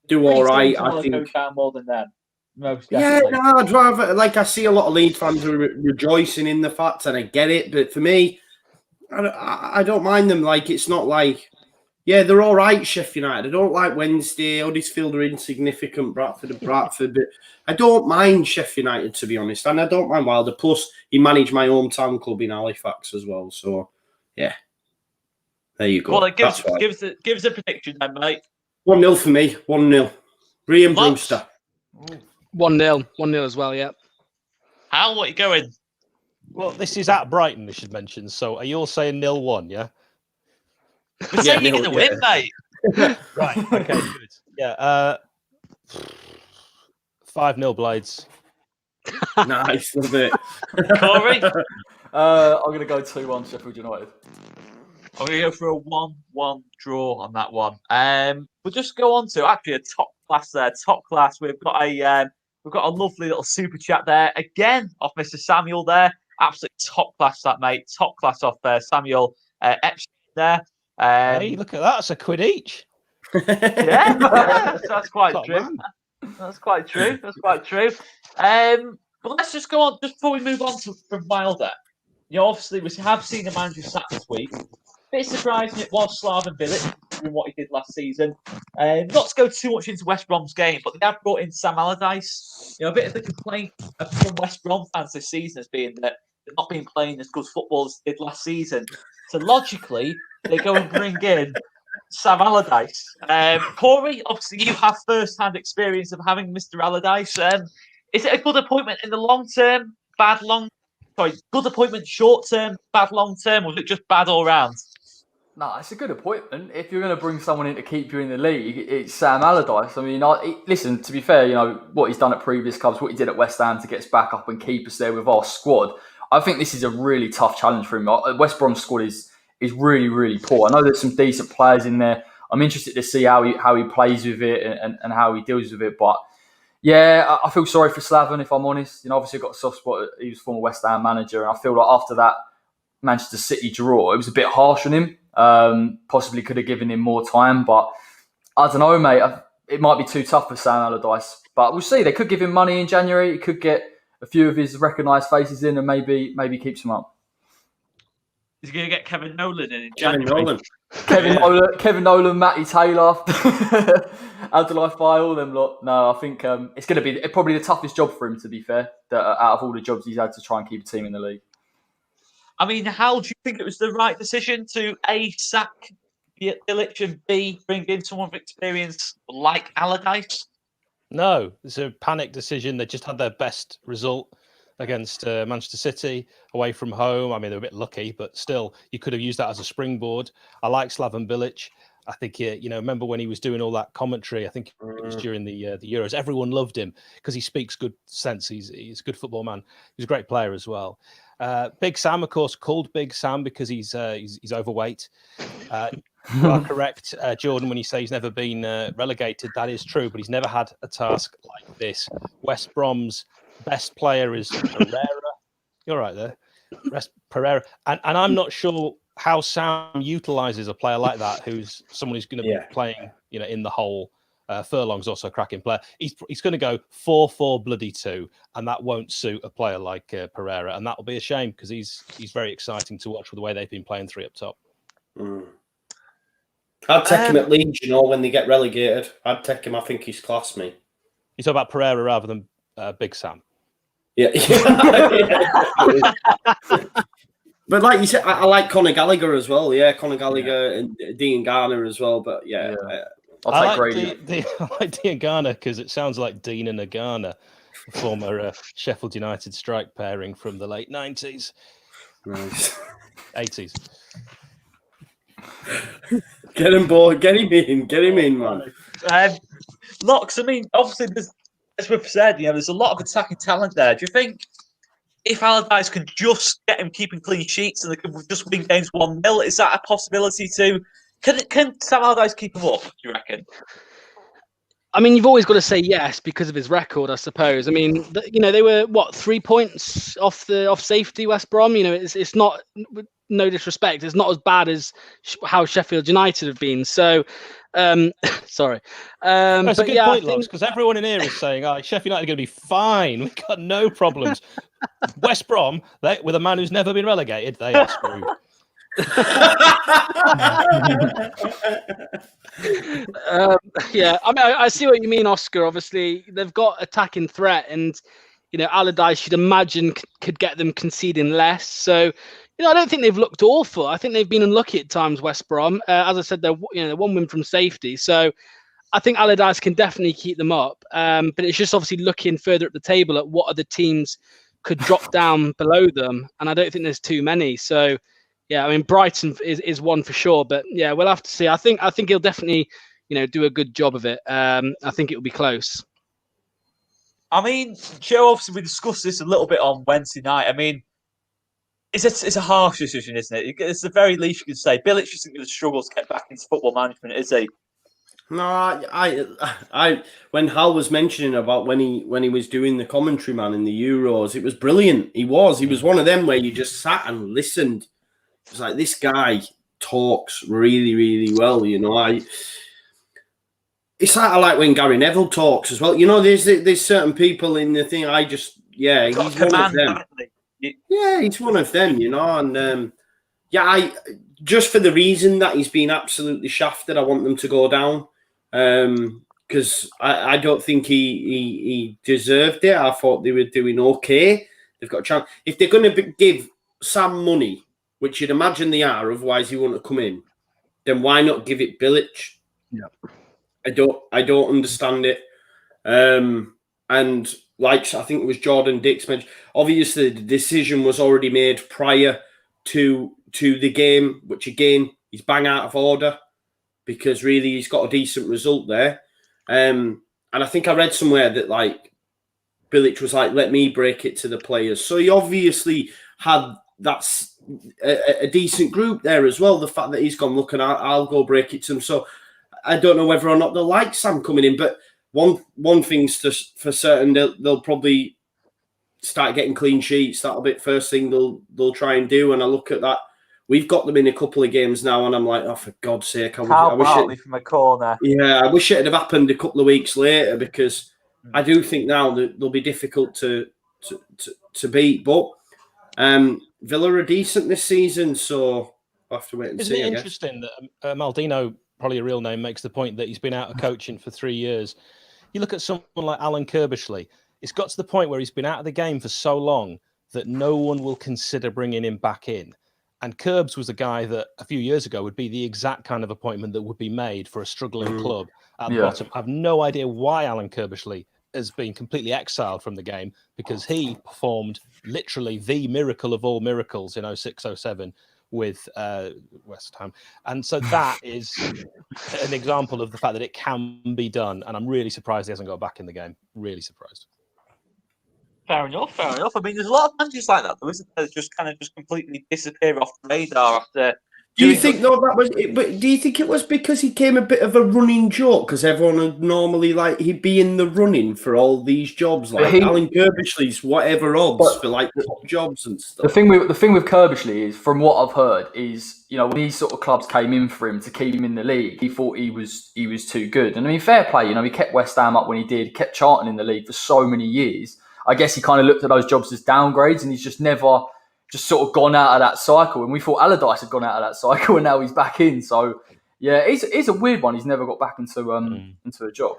[SPEAKER 3] do all right. I think.
[SPEAKER 1] Go down more than them.
[SPEAKER 3] I'd rather, I see a lot of Leeds fans who are rejoicing in the fact, and I get it, but for me, I don't mind them. It's not they're all right, Sheffield United. I don't like Wednesday. Huddersfield are insignificant, Bradford, but I don't mind Sheffield United, to be honest, and I don't mind Wilder. Plus, he managed my hometown club in Halifax as well, so yeah. There you go.
[SPEAKER 1] Well, give us a prediction then, mate.
[SPEAKER 3] 1-0 for me. 1-0. Brian Brewster.
[SPEAKER 4] 1-0 as well, yeah.
[SPEAKER 1] Hal, what are you going?
[SPEAKER 2] Well, this is at Brighton, we should mention. So are you all saying 0-1, yeah?
[SPEAKER 1] We're saying you're going to win, mate.
[SPEAKER 2] Right, okay, good. Yeah, 5-0 Blades.
[SPEAKER 3] Nice, love it.
[SPEAKER 1] Corey?
[SPEAKER 5] I'm going to go 2-1 Sheffield United.
[SPEAKER 1] I'm going to go for a 1-1 draw on that one. We'll just go on to actually a top class there. Top class. We've got a lovely little super chat there again off Mr. Samuel there. Absolute top class, that mate. Top class off there, Samuel Epstein there.
[SPEAKER 2] Hey, look at that! It's £1 each.
[SPEAKER 1] That's quite true. That's quite true. But let's just go on. Just before we move on from Wilder, obviously we have seen the manager sacked this week. Bit surprising it was Slaven Bilic doing what he did last season. Not to go too much into West Brom's game, but they have brought in Sam Allardyce. A bit of the complaint from West Brom fans this season has been that they've not been playing as good football as they did last season. So logically, they go and bring in Sam Allardyce. Corey, obviously you have first-hand experience of having Mr. Allardyce. Is it a good appointment in the long term? Good appointment short term, bad long term, or was it just bad all round?
[SPEAKER 5] No, it's a good appointment. If you're going to bring someone in to keep you in the league, it's Sam Allardyce. I mean, listen, to be fair, you know, what he's done at previous clubs, what he did at West Ham to get us back up and keep us there with our squad, I think this is a really tough challenge for him. West Brom's squad is really, really poor. I know there's some decent players in there. I'm interested to see how he plays with it and how he deals with it. But yeah, I feel sorry for Slaven, if I'm honest. You know, obviously got a soft spot. He was former West Ham manager, and I feel like after that Manchester City draw, it was a bit harsh on him. Possibly could have given him more time, but I don't know, mate. It might be too tough for Sam Allardyce, but we'll see. They could give him money in January. He could get a few of his recognised faces in, and maybe keeps him up.
[SPEAKER 1] He's going to get Kevin Nolan in
[SPEAKER 3] Kevin
[SPEAKER 1] January.
[SPEAKER 3] Nolan.
[SPEAKER 5] Kevin Nolan, Matty Taylor, Allardyce, all them lot. No, I think it's going to be probably the toughest job for him, to be fair, out of all the jobs he's had to try and keep a team in the league.
[SPEAKER 1] I mean, how do you think it was the right decision to A, sack Bilic, and B, bring in someone with experience like Allardyce?
[SPEAKER 2] No, it's a panic decision. They just had their best result against Manchester City away from home. I mean, they were a bit lucky, but still, you could have used that as a springboard. I like Slaven Bilic. I think, remember when he was doing all that commentary? I think it was during the Euros. Everyone loved him because he speaks good sense. He's a good football man. He's a great player as well. Big Sam, of course, called Big Sam because he's overweight. You are correct, Jordan, when you say he's never been relegated. That is true, but he's never had a task like this. West Brom's best player is Pereira. You're right there. Pereira. And I'm not sure how Sam utilises a player like that, who's someone who's going to be playing, in the hole. Furlong's also a cracking player. He's going to go 4-4-2, and that won't suit a player like Pereira, and that'll be a shame because he's very exciting to watch with the way they've been playing three up top.
[SPEAKER 3] I'd take him at Leeds, when they get relegated. I'd take him. I think he's class, me.
[SPEAKER 2] You talk about Pereira rather than Big Sam.
[SPEAKER 3] Yeah. But like you said, I like Conor Gallagher as well. Yeah, Conor Gallagher and Dean Garner as well. But
[SPEAKER 2] I like Dean Garner because it sounds like Dean and Agana, former Sheffield United strike pairing from the late 90s.
[SPEAKER 3] Nice.
[SPEAKER 2] 80s.
[SPEAKER 3] Get him, boy. Get him in, man.
[SPEAKER 1] Locks, I mean, obviously, as we've said, there's a lot of attacking talent there. Do you think if Allardyce can just get him keeping clean sheets and they can just win games 1-0, is that a possibility too? Can Sam Allardyce keep him up, do you reckon?
[SPEAKER 4] I mean, you've always got to say yes because of his record, I suppose. I mean, they were 3 points off safety, West Brom. It's not, no disrespect, it's not as bad as how Sheffield United have been. So, sorry.
[SPEAKER 2] That's a good point, Locks, because everyone in here is saying, Sheffield United are going to be fine. We've got no problems. West Brom, with a man who's never been relegated, they are screwed.
[SPEAKER 4] I mean, I see what you mean, Oscar. Obviously, they've got attacking threat, and Allardyce, you'd imagine, could get them conceding less. So, I don't think they've looked awful. I think they've been unlucky at times, West Brom. As I said, they're one win from safety. So, I think Allardyce can definitely keep them up. But it's just obviously looking further up the table at what other teams could drop down below them, and I don't think there's too many. So. Yeah, I mean, Brighton is one for sure, but yeah, we'll have to see. I think he'll definitely, do a good job of it. I think it'll be close.
[SPEAKER 1] I mean, Joe, obviously we discussed this a little bit on Wednesday night. I mean, it's a harsh decision, isn't it? It's the very least you can say. Bilic isn't going to struggle to get back into football management, is he?
[SPEAKER 3] No, I when Hal was mentioning about when he was doing the commentary, man, in the Euros, it was brilliant. He was one of them where you just sat and listened. It's like, this guy talks really, really well, It's like I like when Gary Neville talks as well. There's certain people in the thing. He's one of them. Yeah, he's one of them, And I just for the reason that he's been absolutely shafted, I want them to go down. Because I don't think he deserved it. I thought they were doing okay. They've got a chance. If they're going to give Sam money, which you'd imagine they are, otherwise he wouldn't have come in, then why not give it Bilic?
[SPEAKER 4] Yeah.
[SPEAKER 3] I don't understand it. And like I think it was Jordan Dix mentioned, obviously the decision was already made prior to the game, which again, he's bang out of order because really he's got a decent result there. And I think I read somewhere that like Bilic was like, let me break it to the players. So he obviously had that's a decent group there as well. The fact that he's gone, look, and I'll go break it to them. So I don't know whether or not they'll like Sam coming in, but one thing's for certain, they'll probably start getting clean sheets. That'll be the first thing they'll try and do. And I look at that. We've got them in a couple of games now, and I'm like, oh, for God's sake! I wish it,
[SPEAKER 1] from a corner.
[SPEAKER 3] Yeah, I wish it had happened a couple of weeks later because I do think now that they'll be difficult to beat. But Villa are decent this season, so we'll have to wait and see.
[SPEAKER 2] Isn't it interesting that Maldino, probably a real name, makes the point that he's been out of coaching for 3 years? You look at someone like Alan Kirbishley. It's got to the point where he's been out of the game for so long that no one will consider bringing him back in. And Curbs was a guy that a few years ago would be the exact kind of appointment that would be made for a struggling club at the bottom. I have no idea why Alan Kirbishley has been completely exiled from the game, because he performed literally the miracle of all miracles in 06-07 with West Ham. And so that is an example of the fact that it can be done. And I'm really surprised he hasn't got back in the game. Really surprised.
[SPEAKER 1] Fair enough. I mean, there's a lot of managers like that, though, isn't there? Just completely disappear off the radar after.
[SPEAKER 3] Do you think that was it? But do you think it was because he came a bit of a running joke? Because everyone would normally he'd be in the running for all these jobs, like Alan Kirbishley's whatever odds for like top jobs and stuff.
[SPEAKER 5] The thing with Kirbishley is, from what I've heard, is when these sort of clubs came in for him to keep him in the league, he thought he was too good. And I mean, fair play. He kept West Ham up when he did, kept Charlton in the league for so many years. I guess he kind of looked at those jobs as downgrades, and he's just never just sort of gone out of that cycle. And we thought Allardyce had gone out of that cycle, and now he's back in. So, yeah, it's a weird one. He's never got back into a job.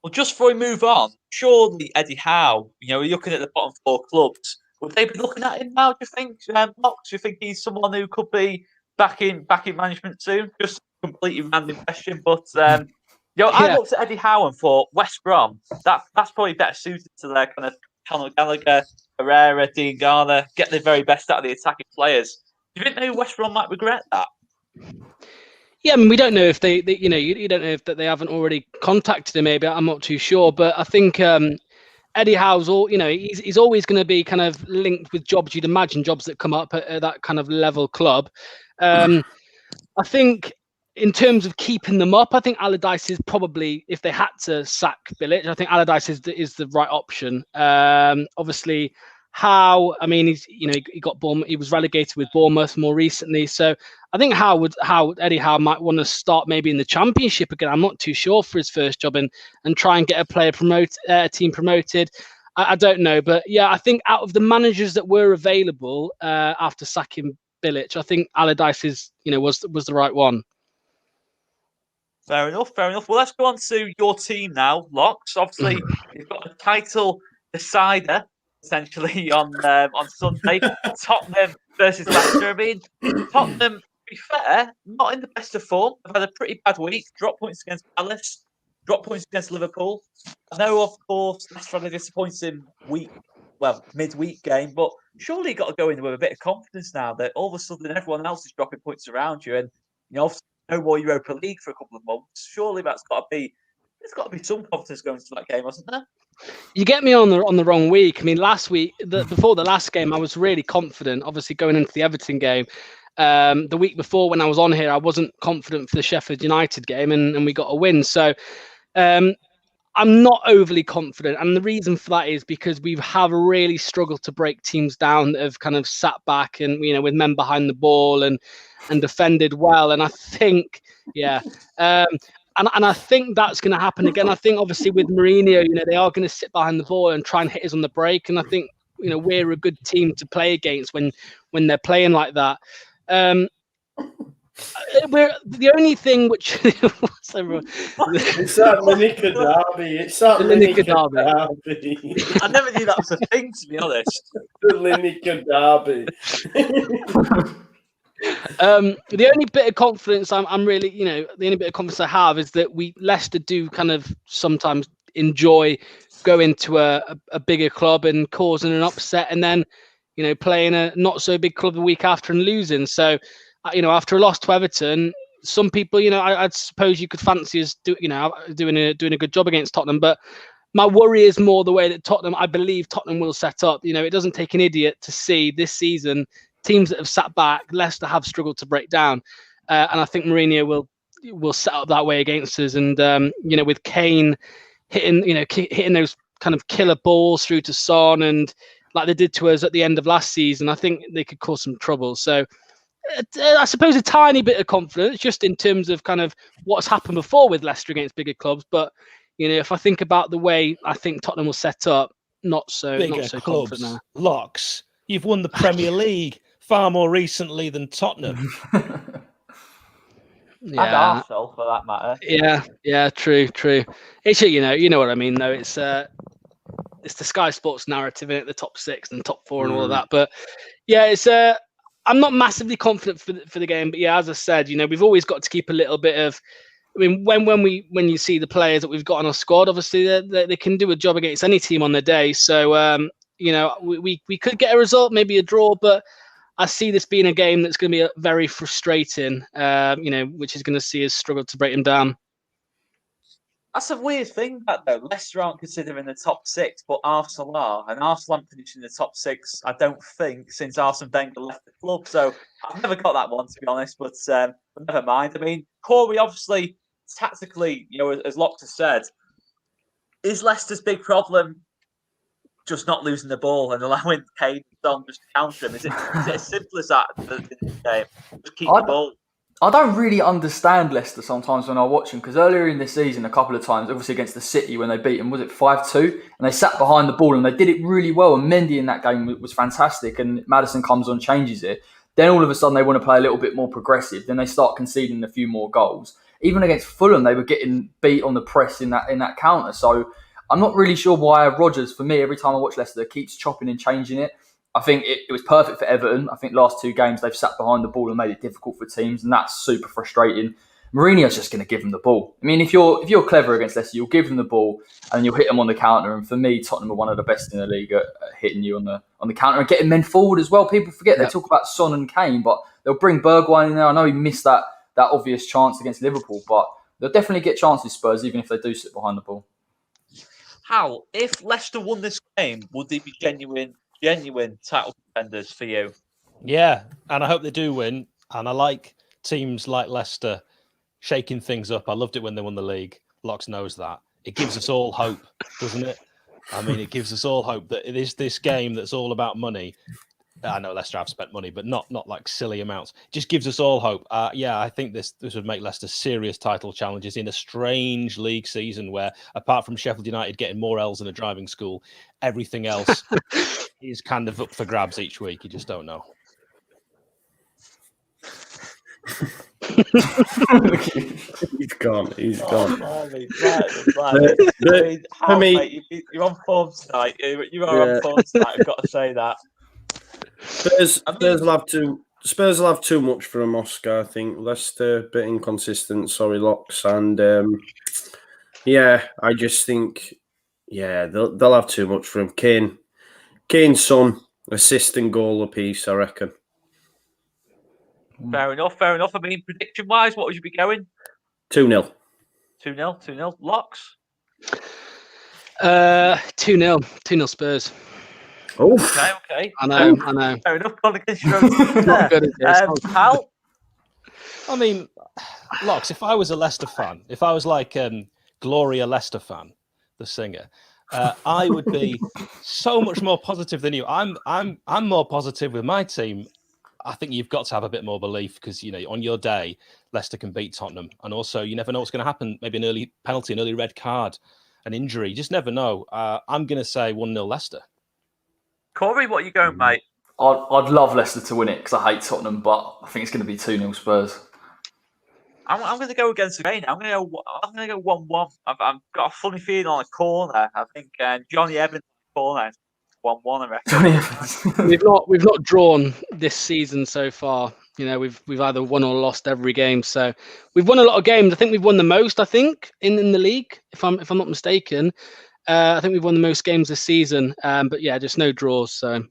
[SPEAKER 1] Well, just before we move on, surely Eddie Howe, we're looking at the bottom four clubs. Would they be looking at him now, do you think? Mox, do you think he's someone who could be back in management soon? Just a completely random question, but... I looked at Eddie Howe and thought West Brom, that's probably better suited to their kind of Conor Gallagher, Herrera, Dean Garner, get the very best out of the attacking players. Do you think maybe West Brom might regret that?
[SPEAKER 4] Yeah, I mean, we don't know if they you don't know if that they haven't already contacted him. Maybe I'm not too sure, but I think Eddie Howe's he's always going to be kind of linked with jobs. You'd imagine jobs that come up at that kind of level club. I think. In terms of keeping them up, I think Allardyce is probably, if they had to sack Bilic, I think Allardyce is the right option. Obviously, Howe, I mean, he got Bournemouth, he was relegated with Bournemouth more recently, so I think Eddie Howe might want to start maybe in the Championship again. I'm not too sure for his first job and try and get a team promoted. I don't know, but yeah, I think out of the managers that were available after sacking Bilic, I think Allardyce was the right one.
[SPEAKER 1] Fair enough. Well, let's go on to your team now, Locks. Obviously, you've got a title decider, essentially, on Sunday. Tottenham versus Leicester. I mean, Tottenham, to be fair, not in the best of form. They've had a pretty bad week. Drop points against Palace. Drop points against Liverpool. I know, of course, that's rather disappointing midweek game, but surely you've got to go in with a bit of confidence now that all of a sudden everyone else is dropping points around you, and obviously no more Europa League for a couple of months. Surely there's got to be some confidence going into that game, hasn't there?
[SPEAKER 4] You get me on the wrong week. I mean, last week, before the last game, I was really confident. Obviously, going into the Everton game, the week before when I was on here, I wasn't confident for the Sheffield United game, and we got a win. So, I'm not overly confident, and the reason for that is because we have really struggled to break teams down that have kind of sat back and with men behind the ball and defended well. And I think, and I think that's going to happen again. I think obviously with Mourinho, they are going to sit behind the ball and try and hit us on the break. And I think we're a good team to play against when they're playing like that. We're the only thing which
[SPEAKER 3] it's that Lineker derby. It's that Lineker derby.
[SPEAKER 1] I never knew that was a thing, to be honest.
[SPEAKER 3] The Lineker derby.
[SPEAKER 4] The only bit of confidence I'm really, the only bit of confidence I have is that Leicester do kind of sometimes enjoy going to a bigger club and causing an upset, and then playing a not so big club the week after and losing. So after a loss to Everton, some people, I'd suppose you could fancy us doing a good job against Tottenham. But my worry is more the way that I believe Tottenham will set up. It doesn't take an idiot to see this season teams that have sat back. Leicester have struggled to break down, and I think Mourinho will set up that way against us. And with Kane hitting those kind of killer balls through to Son, and like they did to us at the end of last season, I think they could cause some trouble. So I suppose a tiny bit of confidence just in terms of kind of what's happened before with Leicester against bigger clubs. But, if I think about the way I think Tottenham will set up, not so confident now.
[SPEAKER 2] Locks, you've won the Premier League far more recently than Tottenham.
[SPEAKER 1] And Arsenal, for that matter.
[SPEAKER 4] Yeah, true. It's you know what I mean though. It's the Sky Sports narrative in it, the top 6 and top 4 and all of that. But yeah, it's I'm not massively confident for the game. But yeah, as I said, we've always got to keep a little bit of. I mean, when you see the players that we've got on our squad, obviously they can do a job against any team on their day. So we could get a result, maybe a draw, but I see this being a game that's going to be very frustrating, which is going to see us struggle to break them down.
[SPEAKER 1] That's a weird thing, though. Leicester aren't considered in the top 6, but Arsenal are. And Arsenal haven't finished in the top 6, I don't think, since Arsene Wenger left the club. So I've never got that one, to be honest, but never mind. I mean, Corey, obviously, tactically, as Locke has said, is Leicester's big problem just not losing the ball and allowing Kane to just counter him? Is it as simple as that in this game? Just keep the ball.
[SPEAKER 5] I don't really understand Leicester sometimes when I watch them, because earlier in the season, a couple of times, obviously against the City when they beat them, was it 5-2? And they sat behind the ball and they did it really well. And Mendy in that game was fantastic. And Maddison comes on, changes it. Then all of a sudden they want to play a little bit more progressive. Then they start conceding a few more goals. Even against Fulham, they were getting beat on the press in that counter. So I'm not really sure why Rodgers, for me, every time I watch Leicester, keeps chopping and changing it. I think it was perfect for Everton. I think last 2 games they've sat behind the ball and made it difficult for teams, and that's super frustrating. Mourinho's just going to give them the ball. I mean, if you're clever against Leicester, you'll give them the ball and you'll hit them on the counter. And for me, Tottenham are one of the best in the league at hitting you on the counter and getting men forward as well. People forget they talk about Son and Kane, but they'll bring Bergwijn in there. I know he missed that obvious chance against Liverpool, but they'll definitely get chances, Spurs, even if they do sit behind the ball.
[SPEAKER 1] How, if Leicester won this game, would they be genuine title contenders for you?
[SPEAKER 2] Yeah, and I hope they do win. And I like teams like Leicester shaking things up. I loved it when they won the league. Locks knows that. It gives us all hope, doesn't it? I mean, it gives us all hope that it is this game that's all about money. I know Leicester have spent money, but not like silly amounts. It just gives us all hope. I think this would make Leicester serious title challenges in a strange league season where, apart from Sheffield United getting more L's in a driving school, everything else is kind of up for grabs each week. You just don't know.
[SPEAKER 3] He's gone.
[SPEAKER 1] For me, mate, you're on form tonight. You are on form tonight. I've got to say that.
[SPEAKER 3] Spurs will have too much for him, Oscar. I think Leicester a bit inconsistent. Sorry, Locks, and I just think they'll have too much for him. Kane's son, assist and goal apiece, I reckon.
[SPEAKER 1] Fair enough. I mean, prediction wise, what would you be going?
[SPEAKER 3] 2-0.
[SPEAKER 1] 2-0. Locks.
[SPEAKER 4] 2-0 Spurs.
[SPEAKER 3] Oh,
[SPEAKER 1] okay.
[SPEAKER 4] I know.
[SPEAKER 1] Fair enough. Not good at this. Hal?
[SPEAKER 2] I mean, Locks, if I was a Leicester fan, if I was like Gloria Leicester fan, the singer, I would be so much more positive than you. I'm more positive with my team. I think you've got to have a bit more belief because, on your day, Leicester can beat Tottenham. And also, you never know what's going to happen. Maybe an early penalty, an early red card, an injury. You just never know. I'm going to say 1-0 Leicester.
[SPEAKER 1] Corey, what are you going, mate?
[SPEAKER 5] I'd love Leicester to win it because I hate Tottenham, but I think it's going to be 2-0 Spurs.
[SPEAKER 1] I'm going to go against the grain. I'm going to go 1-1. I've got a funny feeling on a corner. I think Johnny Evans corner 1-1. I reckon.
[SPEAKER 5] Johnny Evans.
[SPEAKER 4] We've not drawn this season so far. We've either won or lost every game. So we've won a lot of games. I think we've won the most. I think in the league, if I'm not mistaken. I think we've won the most games this season. But yeah, just no draws. So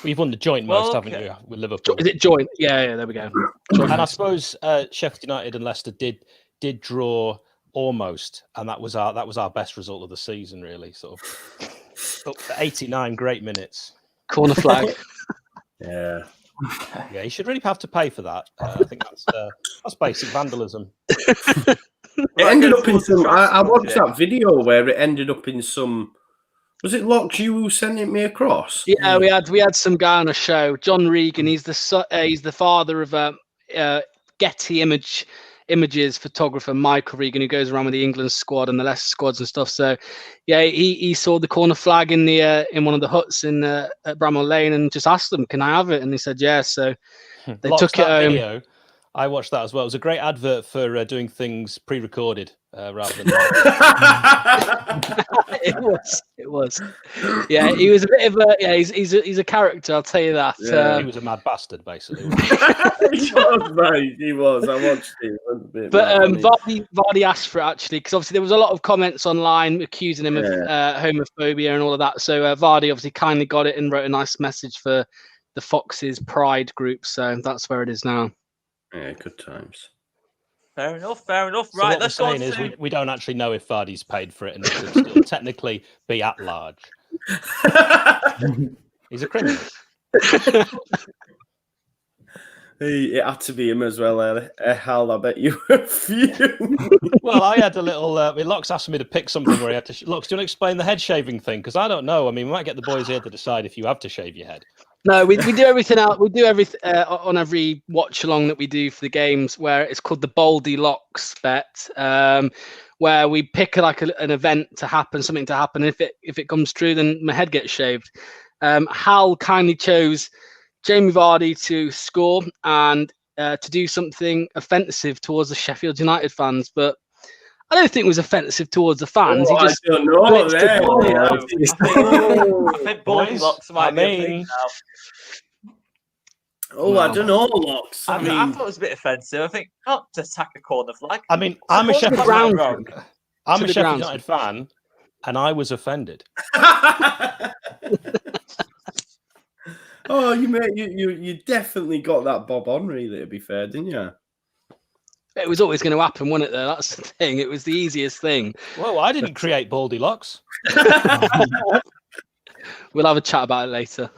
[SPEAKER 2] We've won the joint most, haven't you, with Liverpool?
[SPEAKER 4] Is it joint? Yeah, there we go.
[SPEAKER 2] And I suppose Sheffield United and Leicester did draw almost, and that was our best result of the season, really. Sort of up to 89 great minutes.
[SPEAKER 4] Corner flag.
[SPEAKER 3] Yeah.
[SPEAKER 2] Yeah, you should really have to pay for that. I think that's basic vandalism.
[SPEAKER 3] It ended up in some. I watched that video where it ended up in some. Was it Locks you who sent it me across?
[SPEAKER 4] Yeah, we had some guy on a show, John Regan. He's the father of Getty Images photographer Michael Regan, who goes around with the England squad and the Leicester squads and stuff. So, yeah, he saw the corner flag in one of the huts at Bramall Lane and just asked them, "Can I have it?" And they said yes. So they took it home. Video,
[SPEAKER 2] I watched that as well. It was a great advert for doing things pre-recorded rather than.
[SPEAKER 3] It
[SPEAKER 4] was. Yeah, he was a bit of a. Yeah, he's a character. I'll tell you that.
[SPEAKER 2] Yeah. He was a mad bastard, basically.
[SPEAKER 3] He was, mate. He was. I watched it.
[SPEAKER 4] But Vardy asked for it actually, because obviously there was a lot of comments online accusing him of homophobia and all of that. So Vardy obviously kindly got it and wrote a nice message for the Foxes Pride group. So that's where it is now.
[SPEAKER 3] Yeah, good times.
[SPEAKER 1] Fair enough. Right,
[SPEAKER 2] so what
[SPEAKER 1] let's
[SPEAKER 2] we're
[SPEAKER 1] go
[SPEAKER 2] saying
[SPEAKER 1] on
[SPEAKER 2] is we don't actually know if Vardy's paid for it, and it could still technically be at large. He's a criminal.
[SPEAKER 3] It had to be him as well, Hal. I bet you a few.
[SPEAKER 2] Well, I had a little. Locks asked me to pick something where he had to. Locks, do you want to explain the head shaving thing? Because I don't know. I mean, we might get the boys here to decide if you have to shave your head.
[SPEAKER 4] No, we do everything out. We do everything on every watch along that we do for the games, where it's called the Baldy Locks bet, where we pick an event to happen, something to happen. If it comes true, then my head gets shaved. Hal kindly chose Jamie Vardy to score and to do something offensive towards the Sheffield United fans, but I don't think it was offensive towards the fans.
[SPEAKER 3] Oh,
[SPEAKER 4] he just
[SPEAKER 3] I don't know.
[SPEAKER 1] I think Baldy Locks might be a thing now.
[SPEAKER 3] Oh, I don't know, Locks.
[SPEAKER 1] I thought it was a bit offensive. I think not to attack a corner flag.
[SPEAKER 2] I mean, I'm a Sheffield United fan, and I was offended.
[SPEAKER 3] Oh, you definitely got that Bob Henry there, to be fair, didn't you?
[SPEAKER 4] It was always going to happen, wasn't it, though? That's the thing. It was the easiest thing.
[SPEAKER 2] Well, I didn't create Baldy Locks.
[SPEAKER 4] We'll have a chat about it later.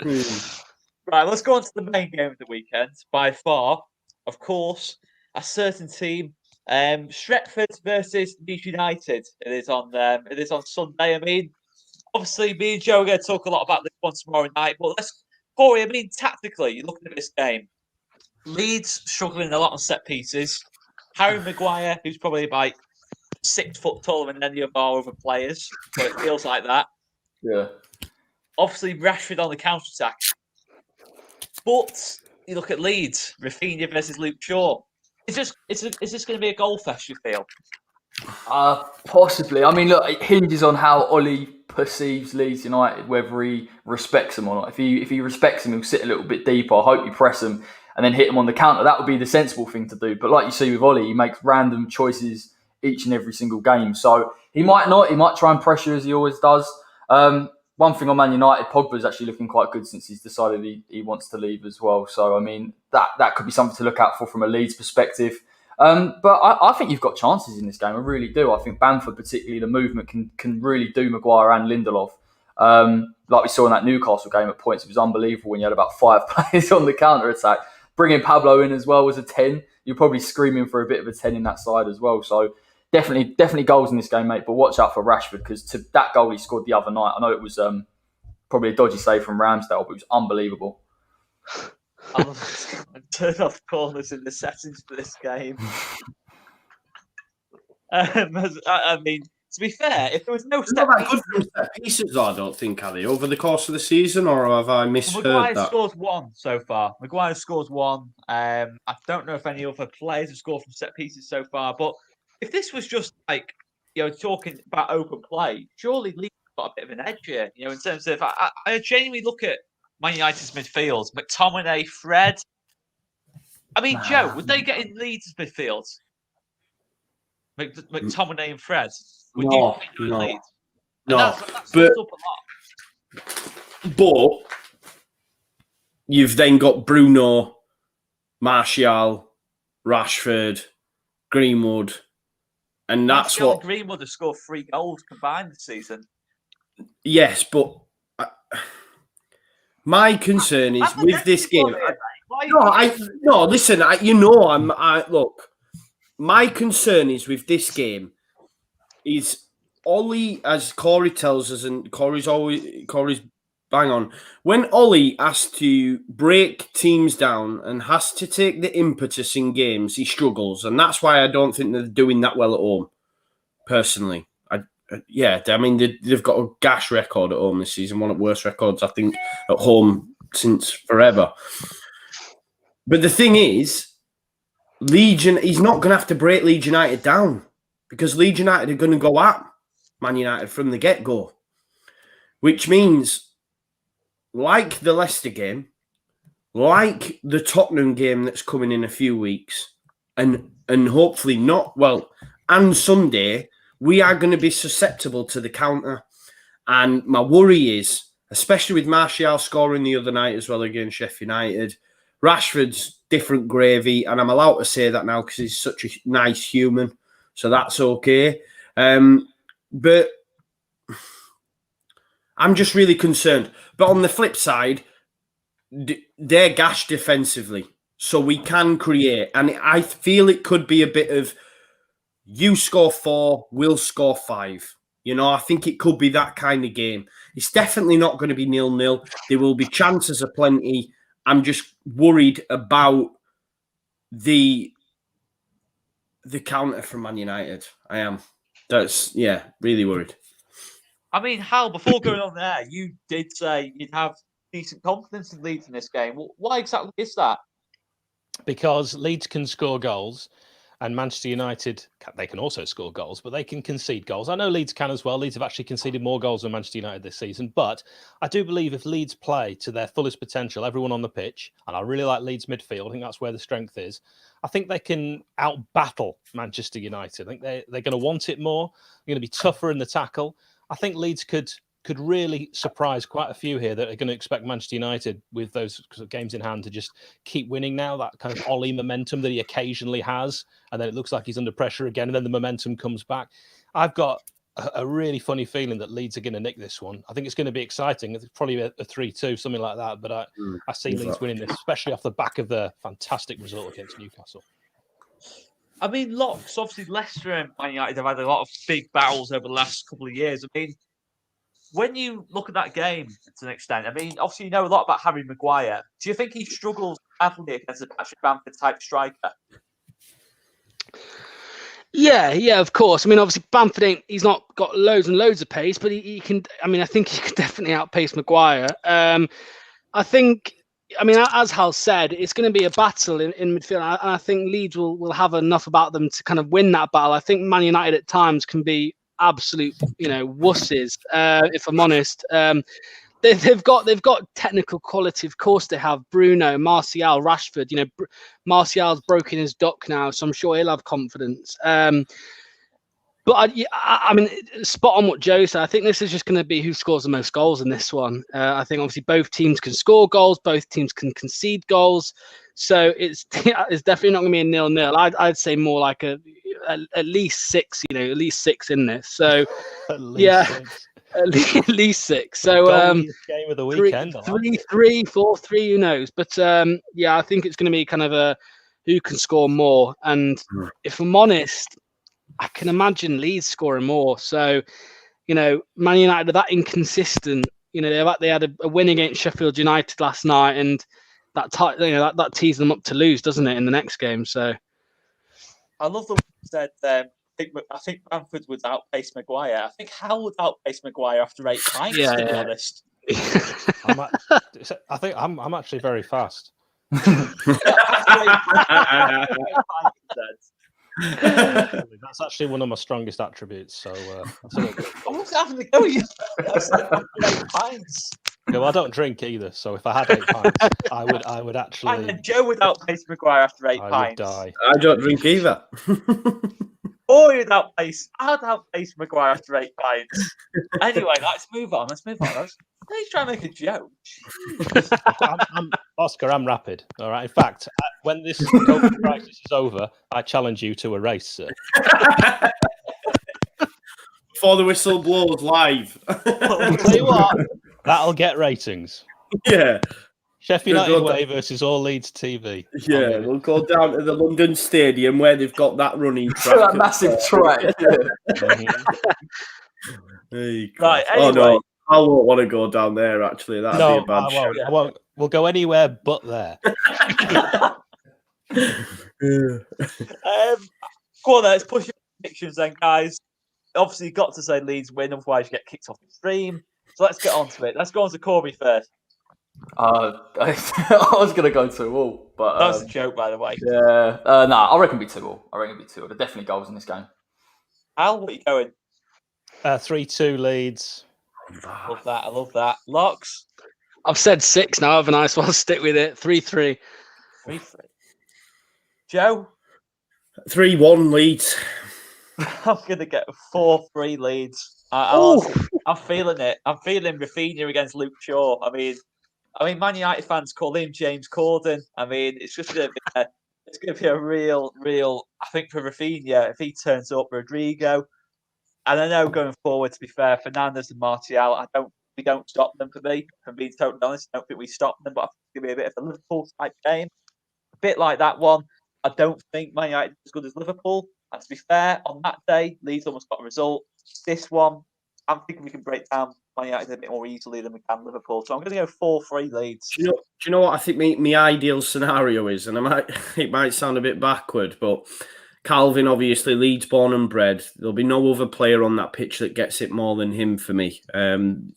[SPEAKER 1] Right, let's go on to the main game of the weekend. By far, of course, a certain team. Sheffield versus Leeds United. It is on Sunday. I mean, obviously, me and Joe are going to talk a lot about this one tomorrow night. But Corey, I mean, tactically, you're looking at this game. Leeds struggling a lot on set pieces. Harry Maguire, who's probably about 6 foot taller than any of our other players, so it feels like that.
[SPEAKER 5] Yeah.
[SPEAKER 1] Obviously, Rashford on the counter attack. But you look at Leeds, Rafinha versus Luke Shaw. Is this going to be a goal fest, you feel?
[SPEAKER 5] Possibly. I mean, look, it hinges on how Ollie perceives Leeds United, whether he respects them or not. If he respects them, he'll sit a little bit deeper. I hope you press them and then hit him on the counter. That would be the sensible thing to do. But like you see with Ollie, he makes random choices each and every single game. So he might not. He might try and pressure as he always does. One thing on Man United, Pogba's actually looking quite good since he's decided he wants to leave as well. So, I mean, that could be something to look out for from a Leeds perspective. But I think you've got chances in this game. I really do. I think Bamford, particularly, the movement can really do Maguire and Lindelof. Like we saw in that Newcastle game at points, it was unbelievable when you had about 5 players on the counter-attack. Bringing Pablo in as well was a 10. You're probably screaming for a bit of a 10 in that side as well. So definitely goals in this game, mate. But watch out for Rashford, because to that goal he scored the other night, I know it was probably a dodgy save from Ramsdale, but it was unbelievable.
[SPEAKER 1] I'll turn off corners in the settings for this game. I mean, to be fair, if there was no
[SPEAKER 3] set pieces, I don't think, are they, over the course of the season, or have I misheard
[SPEAKER 1] Maguire
[SPEAKER 3] that?
[SPEAKER 1] Scores 1 so far. Maguire scores 1. I don't know if any other players have scored from set pieces so far, but if this was just like, talking about open play, surely Leeds got a bit of an edge here, in terms of, I genuinely look at Man United's midfield, McTominay, Fred. I mean, Joe, would they get in Leeds' midfield? McTominay and Fred?
[SPEAKER 3] No.
[SPEAKER 1] Leeds?
[SPEAKER 3] No.
[SPEAKER 1] That's but, up a lot.
[SPEAKER 3] But you've then got Bruno, Martial, Rashford, Greenwood, and that's
[SPEAKER 1] Martial
[SPEAKER 3] what.
[SPEAKER 1] and Greenwood have scored 3 goals combined this season.
[SPEAKER 3] Yes, but my concern is with this game. Listen. Look. My concern is with this game is Ollie, as Corey tells us, and Corey's bang on. When Ollie has to break teams down and has to take the impetus in games, he struggles, and that's why I don't think they're doing that well at home. Personally, they've got a gash record at home this season, one of the worst records I think at home since forever. But the thing is, he's not going to have to break Leeds United down because Leeds United are going to go at Man United from the get-go, which means, like the Leicester game, like the Tottenham game that's coming in a few weeks, and hopefully not, and Sunday, we are going to be susceptible to the counter. And my worry is, especially with Martial scoring the other night as well against Sheffield United, Rashford's different gravy, and I'm allowed to say that now because he's such a nice human, so that's okay. But I'm just really concerned. But on the flip side, they're gashed defensively, so we can create. And I feel it could be a bit of you score 4, we'll score 5. I think it could be that kind of game. It's definitely not going to be 0-0. There will be chances aplenty. I'm just worried about the counter from Man United. I am. Really worried.
[SPEAKER 1] I mean, Hal, before going on there, you did say you'd have decent confidence in Leeds in this game. Why exactly is that?
[SPEAKER 2] Because Leeds can score goals, and Manchester United, they can also score goals, but they can concede goals. I know Leeds can as well. Leeds have actually conceded more goals than Manchester United this season, but I do believe if Leeds play to their fullest potential, everyone on the pitch, and I really like Leeds midfield, I think that's where the strength is, I think they can out-battle Manchester United. I think they're going to want it more. They're going to be tougher in the tackle. I think Leeds could really surprise quite a few here that are going to expect Manchester United with those games in hand to just keep winning now, that kind of Ollie momentum that he occasionally has, and then it looks like he's under pressure again, and then the momentum comes back. I've got a really funny feeling that Leeds are going to nick this one. I think it's going to be exciting. It's probably a 3-2, something like that, but I see Leeds winning this, especially off the back of the fantastic result against Newcastle.
[SPEAKER 1] I mean, locks, obviously Leicester and Man United have had a lot of big battles over the last couple of years. I mean, when you look at that game to an extent, I mean, obviously you know a lot about Harry Maguire. Do you think he struggles badly against a Patrick Bamford type striker?
[SPEAKER 4] Yeah, of course. I mean, obviously Bamford he's not got loads and loads of pace, but he can. I mean, I think he could definitely outpace Maguire. I think. I mean, as Hal said, it's going to be a battle in midfield, and I think Leeds will have enough about them to kind of win that battle. I think Man United at times can be absolute, wusses. If I'm honest, they've got technical quality. Of course, they have Bruno, Martial, Rashford. Martial's broken his duck now, so I'm sure he'll have confidence. But I mean, spot on what Joe said. I think this is just going to be who scores the most goals in this one. I think obviously both teams can score goals, both teams can concede goals. So it's definitely not going to be a 0-0. I'd say more like at least 6. At least 6 in this. So at least 6. So
[SPEAKER 2] game of the weekend,
[SPEAKER 4] 3, 4, 3. Who knows? But I think it's going to be kind of a who can score more. And if I'm honest, I can imagine Leeds scoring more. So, Man United are that inconsistent. They had a win against Sheffield United last night, and that tees them up to lose, doesn't it, in the next game? So,
[SPEAKER 1] I love the way you said. I think Bamford would outpace Maguire. I think Hal would outpace Maguire after 8 pints. To be honest,
[SPEAKER 2] I think I'm actually very fast. That's actually one of my strongest attributes. So
[SPEAKER 1] I wasn't having to go with you. That's like 8 pints.
[SPEAKER 2] No, I don't drink either. So if I had 8 pints, I would actually.
[SPEAKER 1] And Joe would outpace Maguire after 8 pints.
[SPEAKER 2] I would die.
[SPEAKER 3] I don't drink either.
[SPEAKER 1] Or I'd outpace Maguire after 8 pints. Anyway, let's move on. He's trying to make a joke.
[SPEAKER 2] Oscar, I'm rapid. All right. In fact, when this COVID crisis is over, I challenge you to a race, sir.
[SPEAKER 3] Before the whistle blows live.
[SPEAKER 2] I'll tell you what, that'll get ratings.
[SPEAKER 3] Yeah.
[SPEAKER 2] Sheffield
[SPEAKER 3] Good,
[SPEAKER 2] United
[SPEAKER 3] good.
[SPEAKER 2] away versus all Leeds TV.
[SPEAKER 3] Yeah, we'll go down to the London Stadium where they've got that running track.
[SPEAKER 5] that massive track.
[SPEAKER 1] Right,
[SPEAKER 3] Oh
[SPEAKER 1] anyway.
[SPEAKER 3] no, I won't want to go down there. Actually, that'd be a bad show.
[SPEAKER 2] I won't. We'll go anywhere but there.
[SPEAKER 1] Go on, then, let's push your predictions then, guys. Obviously, you've got to say Leeds win, otherwise you get kicked off the stream. So let's get on to it. Let's go on to Corby first.
[SPEAKER 5] I was going to go 2-2, but
[SPEAKER 1] That was a joke, by the way.
[SPEAKER 5] yeah, I reckon it'll be 2-2. I reckon it'll be 2-2. There are definitely goals in this game.
[SPEAKER 1] Al, what are you going?
[SPEAKER 2] 3-2 Leeds.
[SPEAKER 1] I love that. Locks?
[SPEAKER 4] I've said 6 now, haven't I? So I'll stick with it. 3-3.
[SPEAKER 1] 3-3. Joe?
[SPEAKER 3] 3-1 Leeds.
[SPEAKER 1] I'm going to get 4-3 Leeds. I'm feeling it. I'm feeling Rafinha against Luke Shaw. I mean, Man United fans call him James Corden. I mean, it's just going to be a real. I think for Rafinha, if he turns up, Rodrigo, and I know going forward, to be fair, Fernandes and Martial, we don't stop them for me. If I'm being totally honest, I don't think we stop them. But I think it's going to be a bit of a Liverpool type game, a bit like that one. I don't think Man United is as good as Liverpool. And to be fair, on that day, Leeds almost got a result. This one, I'm thinking we can break down Man United a bit more easily than we can Liverpool. So I'm going to go 4-3 Leeds.
[SPEAKER 3] Do you know what I think my ideal scenario is? And it might sound a bit backward, but Calvin, obviously, Leeds born and bred. There'll be no other player on that pitch that gets it more than him for me.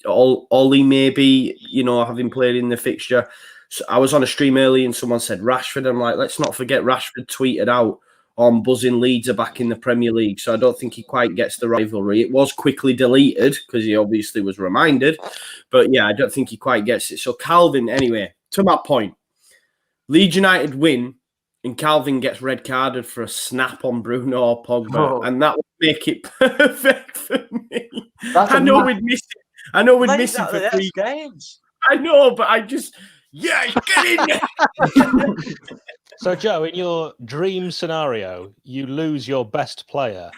[SPEAKER 3] Ollie, maybe, having played in the fixture. So I was on a stream early and someone said Rashford. I'm like, let's not forget Rashford tweeted out on buzzing Leeds are back in the Premier League. So I don't think he quite gets the rivalry. It was quickly deleted because he obviously was reminded. But yeah, I don't think he quite gets it. So Calvin, anyway, to my point, Leeds United win and Calvin gets red carded for a snap on Bruno or Pogba. And that would make it perfect for me. I know we'd miss it. I know we'd miss it for 3
[SPEAKER 1] games.
[SPEAKER 3] I know, but I just... Yeah, get in there.
[SPEAKER 2] So, Joe, in your dream scenario, you lose your best player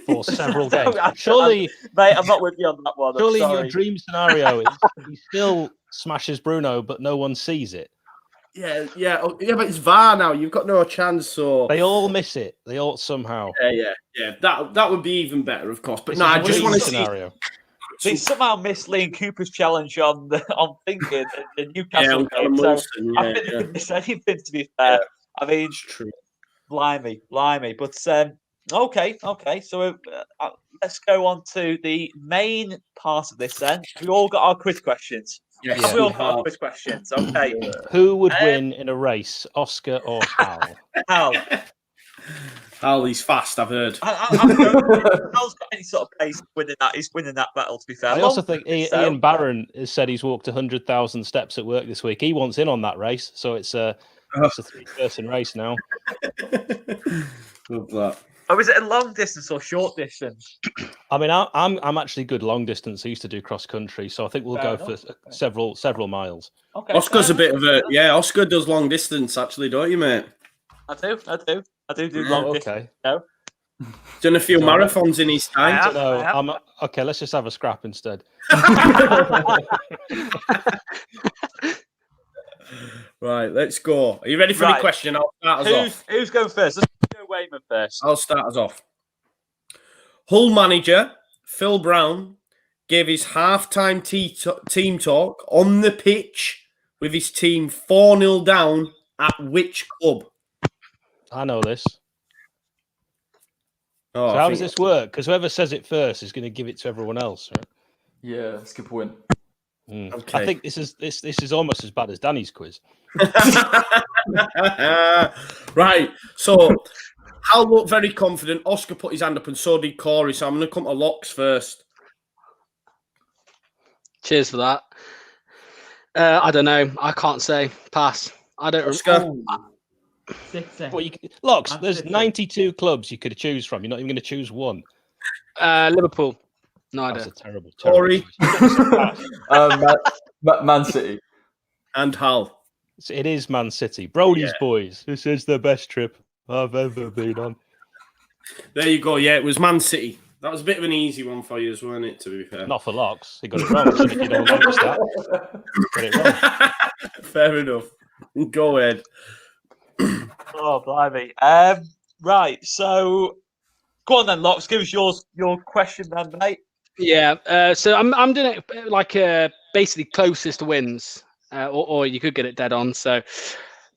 [SPEAKER 2] for several games. Surely,
[SPEAKER 1] mate, I'm not with you on that one.
[SPEAKER 2] Surely, your dream scenario is he still smashes Bruno, but no one sees it.
[SPEAKER 3] Yeah, but it's VAR now. You've got no chance. So
[SPEAKER 2] they all miss it. They all somehow.
[SPEAKER 3] Yeah. That would be even better, of course. But no, I just want to
[SPEAKER 2] scenario.
[SPEAKER 1] They somehow missed Liam Cooper's challenge on thinking the Newcastle game. So I think they could miss anything, to be fair. I mean,
[SPEAKER 3] it's true.
[SPEAKER 1] Blimey. But okay. So let's go on to the main part of this then. We all got our quiz questions.
[SPEAKER 3] Yes,
[SPEAKER 1] we all got our quiz questions. Okay.
[SPEAKER 2] Who would win in a race, Oscar or Hal?
[SPEAKER 3] Hal, he's fast, I've heard.
[SPEAKER 1] Hal's got any sort of pace winning that. He's winning that battle, to be fair.
[SPEAKER 2] I also think Ian Barron has said he's walked 100,000 steps at work this week. He wants in on that race, so it's a 3-person race now.
[SPEAKER 3] Love that.
[SPEAKER 1] Oh, is it a long distance or short distance?
[SPEAKER 2] I mean, I'm actually good long distance. I used to do cross country, so I think we'll go for several miles.
[SPEAKER 1] Okay.
[SPEAKER 3] Oscar's a bit of a Oscar does long distance, actually, don't you, mate?
[SPEAKER 1] I do long distance. No.
[SPEAKER 3] Done a few marathons in his time.
[SPEAKER 2] Okay, let's just have a scrap instead.
[SPEAKER 3] Right, let's go. Are you ready for the question? I'll start us off.
[SPEAKER 1] Who's going first? Let's go Wayman first.
[SPEAKER 3] I'll start us off. Hull manager Phil Brown gave his half-time team talk on the pitch with his team 4-0 down at which club?
[SPEAKER 2] I know this.
[SPEAKER 3] So
[SPEAKER 2] how does this work? Because whoever says it first is going to give it to everyone else, right?
[SPEAKER 5] Yeah, that's a good point.
[SPEAKER 3] Okay.
[SPEAKER 2] I think this is almost as bad as Danny's quiz.
[SPEAKER 3] Right. So Hal looked very confident. Oscar put his hand up, and so did Corey. So I'm going to come to Locks first.
[SPEAKER 4] Cheers for that. I don't know. I can't say. Pass. I don't.
[SPEAKER 3] Oscar.
[SPEAKER 2] Locks, there's 92 clubs you could choose from. You're not even going to choose one.
[SPEAKER 4] Liverpool. No
[SPEAKER 2] That's
[SPEAKER 4] idea.
[SPEAKER 2] a terrible.
[SPEAKER 3] Corey
[SPEAKER 5] Man City.
[SPEAKER 3] and Hal.
[SPEAKER 2] It is Man City. Brody's
[SPEAKER 3] Yeah.
[SPEAKER 2] boys. This is the best trip I've ever been on.
[SPEAKER 3] There you go. Yeah, it was Man City. That was a bit of an easy one for you, wasn't it? To be fair.
[SPEAKER 2] Not for locks. He got it wrong. So if you don't notice that, got it wrong.
[SPEAKER 3] Fair enough. Go ahead.
[SPEAKER 1] Oh, blimey. Right, so go on then, Locks. Give us your question then, mate.
[SPEAKER 4] Yeah. So I'm doing it like basically closest wins, or you could get it dead on. So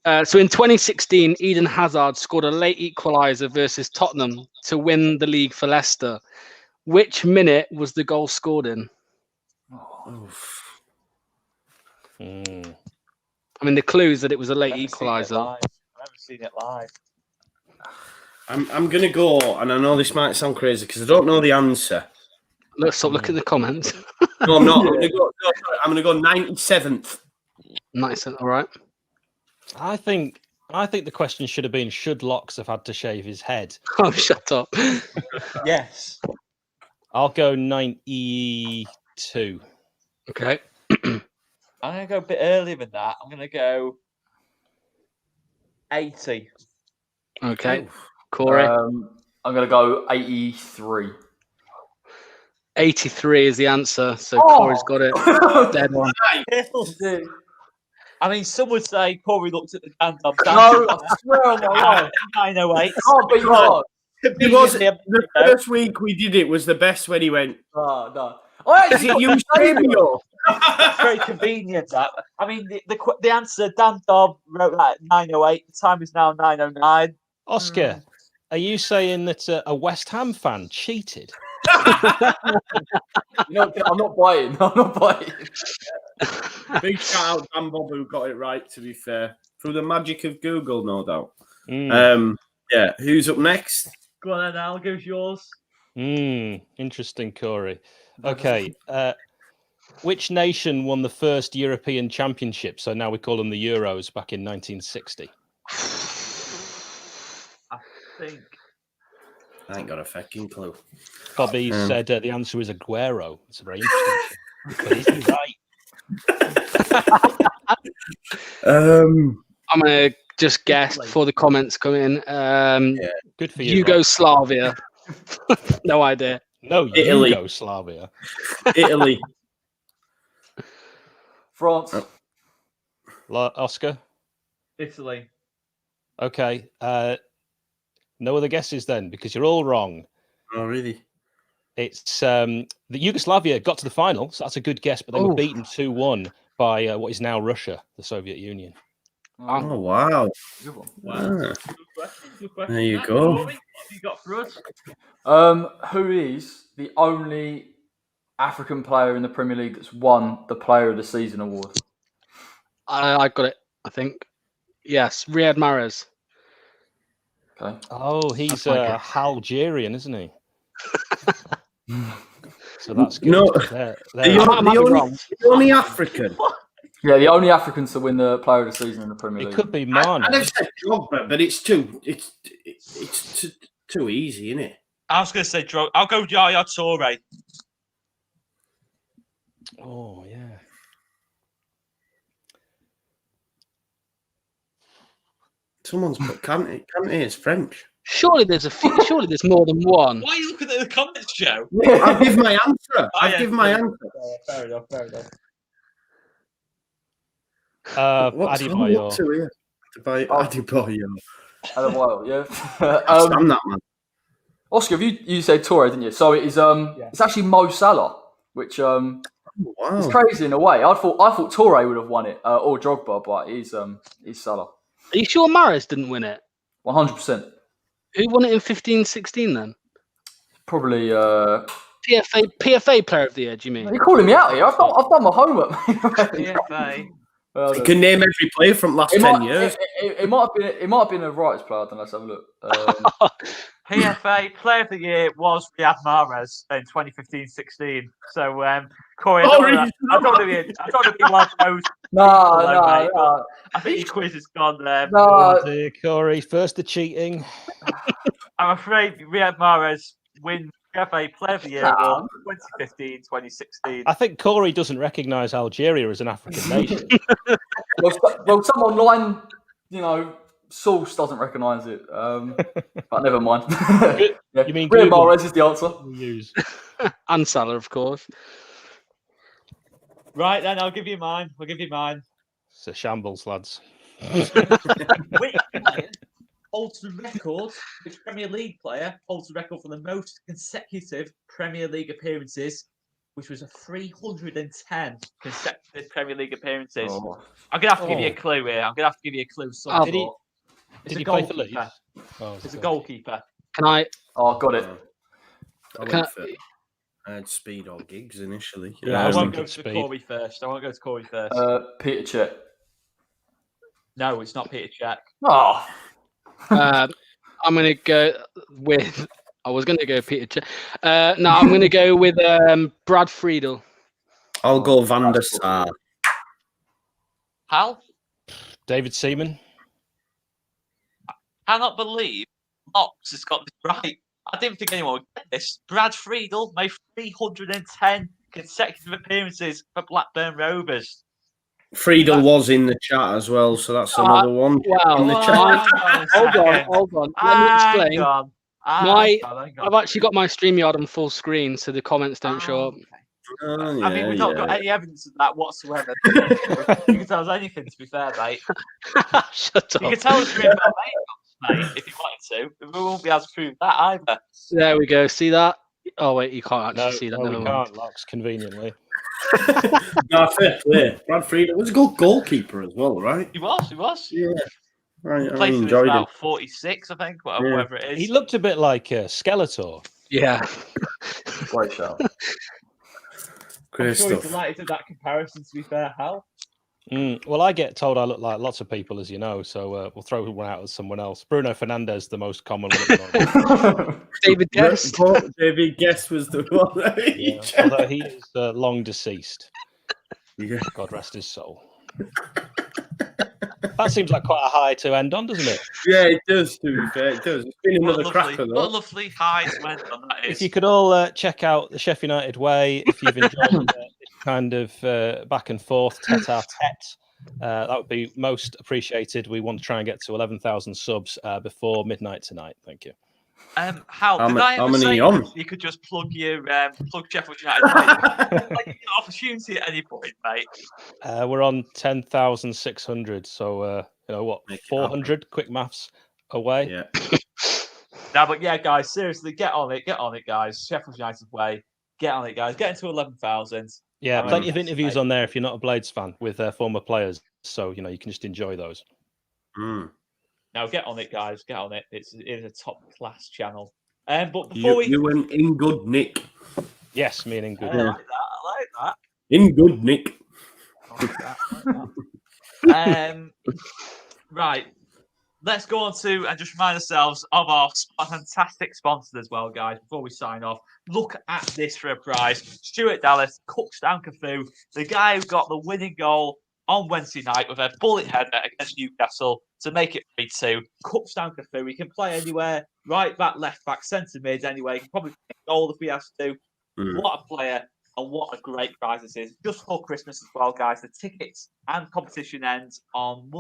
[SPEAKER 4] in 2016, Eden Hazard scored a late equaliser versus Tottenham to win the league for Leicester. Which minute was the goal scored in? I mean, the clue is that it was a late equaliser.
[SPEAKER 1] I haven't seen it live.
[SPEAKER 3] I'm gonna go, and I know this might sound crazy because I don't know the answer.
[SPEAKER 4] Let's stop looking at the comments.
[SPEAKER 3] No, I'm not. I'm gonna go 97th.
[SPEAKER 4] Nice. All right.
[SPEAKER 2] I think the question should have been: should Locks have had to shave his head?
[SPEAKER 4] Oh, shut up.
[SPEAKER 1] Yes.
[SPEAKER 2] I'll go 92.
[SPEAKER 4] Okay.
[SPEAKER 1] I'm going to go a bit earlier than that. I'm going to go 80.
[SPEAKER 4] Okay. Corey.
[SPEAKER 5] I'm going to go 83.
[SPEAKER 4] 83 is the answer. So Corey's got it. Dead on.
[SPEAKER 1] I mean, some would say Corey looked at the Gandalf.
[SPEAKER 5] No, I swear on my life.
[SPEAKER 1] 908.
[SPEAKER 5] Can't be hard.
[SPEAKER 3] It was the first week we did it was the best when he went.
[SPEAKER 5] No. I
[SPEAKER 3] Does it use radio?
[SPEAKER 1] That's very convenient. That I mean, the answer Dan Dobb wrote that at 908. The time is now 909.
[SPEAKER 2] Oscar, are you saying that a West Ham fan cheated?
[SPEAKER 5] I'm not biting.
[SPEAKER 3] Big shout out Dan Bob who got it right. To be fair, through the magic of Google, no doubt. Yeah, who's up next?
[SPEAKER 1] Go on then, Al. Give us yours.
[SPEAKER 2] Interesting, Corey. Okay. Which nation won the first European Championship? So now we call them the Euros back in 1960.
[SPEAKER 1] I think.
[SPEAKER 3] I ain't got a fucking clue.
[SPEAKER 2] Bobby said the answer is Aguero. It's a very interesting. But is he right?
[SPEAKER 4] I'm going to just guess before the comments come in.
[SPEAKER 2] Good for you.
[SPEAKER 4] Yugoslavia. No idea.
[SPEAKER 2] No,
[SPEAKER 3] Italy.
[SPEAKER 2] Yugoslavia.
[SPEAKER 3] Italy.
[SPEAKER 5] France.
[SPEAKER 2] Oscar?
[SPEAKER 1] Italy.
[SPEAKER 2] Okay. No other guesses then, because you're all wrong.
[SPEAKER 3] Oh, really?
[SPEAKER 2] It's the Yugoslavia got to the final, so that's a good guess, but they were beaten 2-1 by what is now Russia, the Soviet Union.
[SPEAKER 3] Oh, wow.
[SPEAKER 5] Good one.
[SPEAKER 3] Wow.
[SPEAKER 1] Good question.
[SPEAKER 3] There you go.
[SPEAKER 1] What have you got for us?
[SPEAKER 5] Who is the only African player in the Premier League that's won the Player of the Season award?
[SPEAKER 4] I got it, I think. Yes, Riyad Mahrez.
[SPEAKER 5] Okay.
[SPEAKER 2] Oh, he's Algerian, isn't he? So that's good.
[SPEAKER 3] No,
[SPEAKER 2] There.
[SPEAKER 3] the only African.
[SPEAKER 5] Yeah, the only Africans to win the Player of the Season in the Premier
[SPEAKER 2] It
[SPEAKER 5] League.
[SPEAKER 2] could be Mane.
[SPEAKER 3] I'd have said Drogba, but it's too easy, isn't it?
[SPEAKER 1] I was going to say Drogba. I'll go Yaya Toure.
[SPEAKER 2] Oh, yeah.
[SPEAKER 3] Someone's put Kante. Kante is French.
[SPEAKER 4] Surely there's more than one.
[SPEAKER 1] Why are you looking at the comments, Joe?
[SPEAKER 3] I'll give my answer. I'll give my answer.
[SPEAKER 1] Fair enough.
[SPEAKER 3] What's
[SPEAKER 2] Adebayor.
[SPEAKER 3] to here? Adebayor.
[SPEAKER 5] Yeah.
[SPEAKER 3] I'm that man.
[SPEAKER 5] Oscar, you said Toure, didn't you? So it is. It's actually Mo Salah, which
[SPEAKER 3] Wow.
[SPEAKER 5] is crazy in a way. I thought Toure would have won it or Drogba, but he's Salah.
[SPEAKER 4] Are you sure Mahrez didn't win it?
[SPEAKER 5] 100%.
[SPEAKER 4] Who won it in 15-16 then?
[SPEAKER 5] Probably.
[SPEAKER 4] PFA Player of the Year, do you mean?
[SPEAKER 5] You're calling me out here. I've done my homework.
[SPEAKER 1] PFA.
[SPEAKER 3] You can name every player from last 10 years.
[SPEAKER 5] It might have been a rights player. I don't know. Let's have a look.
[SPEAKER 1] PFA Player of the Year was Riyad Mahrez in 2015-16. So, Corey, I don't want to be one of those.
[SPEAKER 5] No.
[SPEAKER 1] I think your quiz is gone there.
[SPEAKER 2] Oh, dear, Corey. First the cheating.
[SPEAKER 1] I'm afraid Riyad Mahrez wins FA Player of the Year Award 2015, 2016.
[SPEAKER 2] I think Corey doesn't recognise Algeria as an African nation.
[SPEAKER 5] Well, some online, source doesn't recognise it. But never mind.
[SPEAKER 2] You mean
[SPEAKER 5] Riyad
[SPEAKER 2] Google?
[SPEAKER 5] Mahrez is the answer.
[SPEAKER 2] Use.
[SPEAKER 4] And Salah, of course.
[SPEAKER 1] Right then, I'll give you mine.
[SPEAKER 2] It's a shambles, lads.
[SPEAKER 1] Which player holds the record? Which Premier League player holds the record for the most consecutive Premier League appearances, which was a 310 consecutive Premier League appearances?
[SPEAKER 5] Oh.
[SPEAKER 1] I'm gonna have to give you a clue here.
[SPEAKER 2] Did he play for Leeds?
[SPEAKER 1] It's a goalkeeper.
[SPEAKER 4] Can I?
[SPEAKER 5] Oh, got it.
[SPEAKER 3] I had Speed or Giggs initially.
[SPEAKER 2] Yeah,
[SPEAKER 1] I
[SPEAKER 2] was
[SPEAKER 1] won't go
[SPEAKER 2] thinking
[SPEAKER 1] to
[SPEAKER 2] Speed.
[SPEAKER 1] Corey first.
[SPEAKER 5] Peter Cech.
[SPEAKER 1] No, it's not Peter Cech.
[SPEAKER 5] Oh.
[SPEAKER 4] I'm going to go with. I was going to go Peter. No, I'm going to go with Brad Friedel.
[SPEAKER 3] I'll go Van der Sar.
[SPEAKER 1] Hal?
[SPEAKER 2] David Seaman.
[SPEAKER 1] Cannot believe Mox has got this right. I didn't think anyone would get this. Brad Friedel made 310 consecutive appearances for Blackburn Rovers.
[SPEAKER 3] Friedel was in the chat as well, so that's another one.
[SPEAKER 4] Wow.
[SPEAKER 3] In the chat.
[SPEAKER 4] Hold on. Let me explain. I've actually got my StreamYard on full screen, so the comments don't show up.
[SPEAKER 1] I mean, we've not got any evidence of that whatsoever. You can tell us anything, to be fair, mate.
[SPEAKER 4] Shut up.
[SPEAKER 1] You can tell us about mate, if you wanted to. We won't be able to prove that either.
[SPEAKER 4] There we go. See that? Oh, wait, you can't actually see that.
[SPEAKER 2] No,
[SPEAKER 4] Never
[SPEAKER 2] we
[SPEAKER 4] mind.
[SPEAKER 2] can't, Locks, conveniently.
[SPEAKER 3] No, fair play. Brad Friedel was a good goalkeeper as well, right?
[SPEAKER 1] He was.
[SPEAKER 3] Yeah. Right, I
[SPEAKER 1] Played for
[SPEAKER 3] enjoyed him.
[SPEAKER 1] about 46, I think, whatever it is.
[SPEAKER 2] He looked a bit like Skeletor.
[SPEAKER 4] Yeah.
[SPEAKER 5] Great shout.
[SPEAKER 3] Great
[SPEAKER 1] I'm sure
[SPEAKER 3] stuff.
[SPEAKER 1] he's delighted with that comparison, to be fair, Hal.
[SPEAKER 2] Well, I get told I look like lots of people, as you know, so we'll throw one out as someone else. Bruno Fernandes, the most common one. At the moment.
[SPEAKER 4] David Guest.
[SPEAKER 3] David Guest was the one.
[SPEAKER 2] Yeah, although he is long deceased.
[SPEAKER 3] Yeah.
[SPEAKER 2] God rest his soul. That seems like quite a high to end on, doesn't it?
[SPEAKER 3] Yeah, it does, to be fair. It does. It's been another cracker,
[SPEAKER 1] What a
[SPEAKER 3] though.
[SPEAKER 1] lovely high to end on that is.
[SPEAKER 2] If you could all check out the Sheffield United way, if you've enjoyed this kind of back and forth, tete-a-tete, that would be most appreciated. We want to try and get to 11,000 subs before midnight tonight. Thank you.
[SPEAKER 1] Hal, did I ever say you could just plug Sheffield United? Like, you get an opportunity at any point, mate.
[SPEAKER 2] We're on 10,600, so 400 quick maths away.
[SPEAKER 3] Yeah.
[SPEAKER 1] No, but yeah, guys, seriously, get on it, guys. Sheffield United way, get on it, guys. Get into 11,000.
[SPEAKER 2] Yeah, plenty of interviews on there if you're not a Blades fan with former players, so you can just enjoy those.
[SPEAKER 1] Now get on it, guys. Get on it. It is a top class channel. But before
[SPEAKER 3] you went in good nick.
[SPEAKER 2] Yes, me and in good.
[SPEAKER 1] I like that.
[SPEAKER 3] In good nick.
[SPEAKER 1] Right. Let's go on to and just remind ourselves of our fantastic sponsors as well, guys, before we sign off. Look at this for a prize. Stuart Dallas, Cookstown Cafu, the guy who got the winning goal on Wednesday night with a bullet header against Newcastle to make it 3-2. Cookstown Cafu, he can play anywhere, right back, left back, centre mid, anyway. He can probably play goal if he has to. What a player and what a great prize this is. Just for Christmas as well, guys. The tickets and competition ends on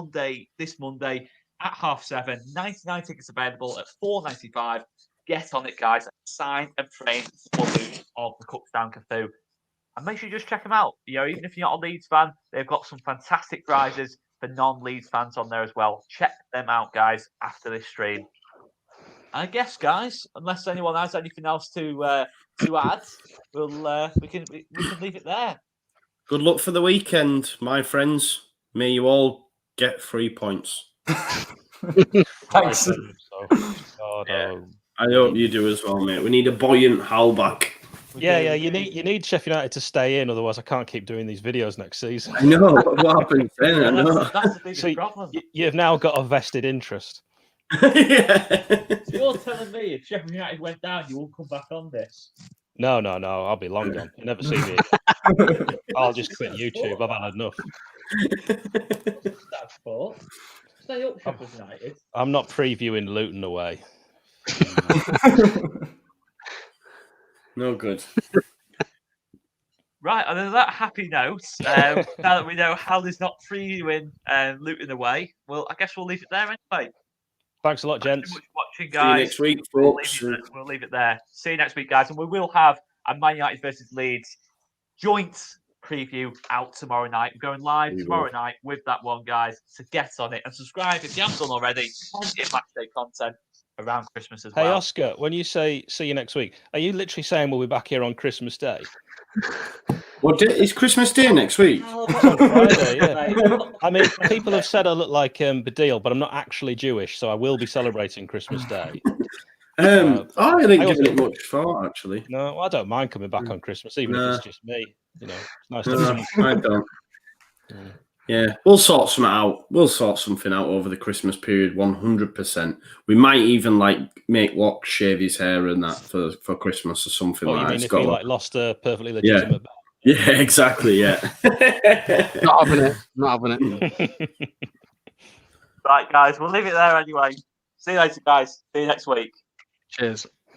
[SPEAKER 1] this Monday at 7:30. 99 tickets available at $4.95. Get on it, guys. Sign and frame sponsors of the Cookstown Cafu. And make sure you just check them out. Even if you're not a Leeds fan, they've got some fantastic prizes for non-Leeds fans on there as well. Check them out, guys, after this stream. And I guess, guys, unless anyone has anything else to add, we can leave it there.
[SPEAKER 3] Good luck for the weekend, my friends. May you all get 3 points.
[SPEAKER 5] Thanks.
[SPEAKER 3] I hope you do as well, mate. We need a buoyant Hal back.
[SPEAKER 2] Yeah. You need Sheffield United to stay in, otherwise I can't keep doing these videos next season.
[SPEAKER 3] I know what happens then. I know.
[SPEAKER 1] That's the biggest problem.
[SPEAKER 2] You've now got a vested interest.
[SPEAKER 3] Yeah.
[SPEAKER 1] So you're telling me if Sheffield United went down, you won't come back on this?
[SPEAKER 2] No. I'll be long gone. You'll never see me again. I'll just quit YouTube. I've had enough.
[SPEAKER 1] That's sport. Stay up, Sheffield United.
[SPEAKER 2] I'm not previewing Luton away.
[SPEAKER 3] No good.
[SPEAKER 1] Right, and on that happy note, now that we know Hal is not previewing Luton away, well, I guess we'll leave it there anyway.
[SPEAKER 2] Thanks a lot,
[SPEAKER 1] Thanks
[SPEAKER 2] gents.
[SPEAKER 1] so much for watching,
[SPEAKER 3] See you
[SPEAKER 1] guys.
[SPEAKER 3] next week,
[SPEAKER 1] We'll
[SPEAKER 3] folks.
[SPEAKER 1] leave it there. See you next week, guys. And we will have a Man United versus Leeds joint preview out tomorrow night. We're going live tomorrow night with that one, guys. So get on it and subscribe if you haven't done already. Plenty of matchday content around Christmas as
[SPEAKER 2] Hey,
[SPEAKER 1] well.
[SPEAKER 2] Oscar, when you say see you next week, are you literally saying we'll be back here on Christmas Day?
[SPEAKER 3] What day? It's Christmas Day next week.
[SPEAKER 2] It's on Friday, yeah. I mean, people have said I look like Badil, but I'm not actually Jewish, so I will be celebrating Christmas Day.
[SPEAKER 3] I didn't
[SPEAKER 2] I
[SPEAKER 3] give
[SPEAKER 2] also-
[SPEAKER 3] it much thought, actually.
[SPEAKER 2] No, I don't mind coming back on Christmas, even if it's just me. You know, it's nice to
[SPEAKER 3] No,
[SPEAKER 2] have some.
[SPEAKER 3] I don't. Yeah, we'll sort something out. We'll sort something out over the Christmas period, 100%. We might even make Locke shave his hair and that for Christmas or something
[SPEAKER 2] What
[SPEAKER 3] like
[SPEAKER 2] you
[SPEAKER 3] that.
[SPEAKER 2] mean
[SPEAKER 3] It's
[SPEAKER 2] if
[SPEAKER 3] got
[SPEAKER 2] he
[SPEAKER 3] to-
[SPEAKER 2] like lost a perfectly legitimate bet?
[SPEAKER 3] Yeah, exactly. Yeah.
[SPEAKER 4] Not having it. Not having it.
[SPEAKER 1] Right, guys, we'll leave it there anyway. See you later, guys. See you next week.
[SPEAKER 4] Cheers.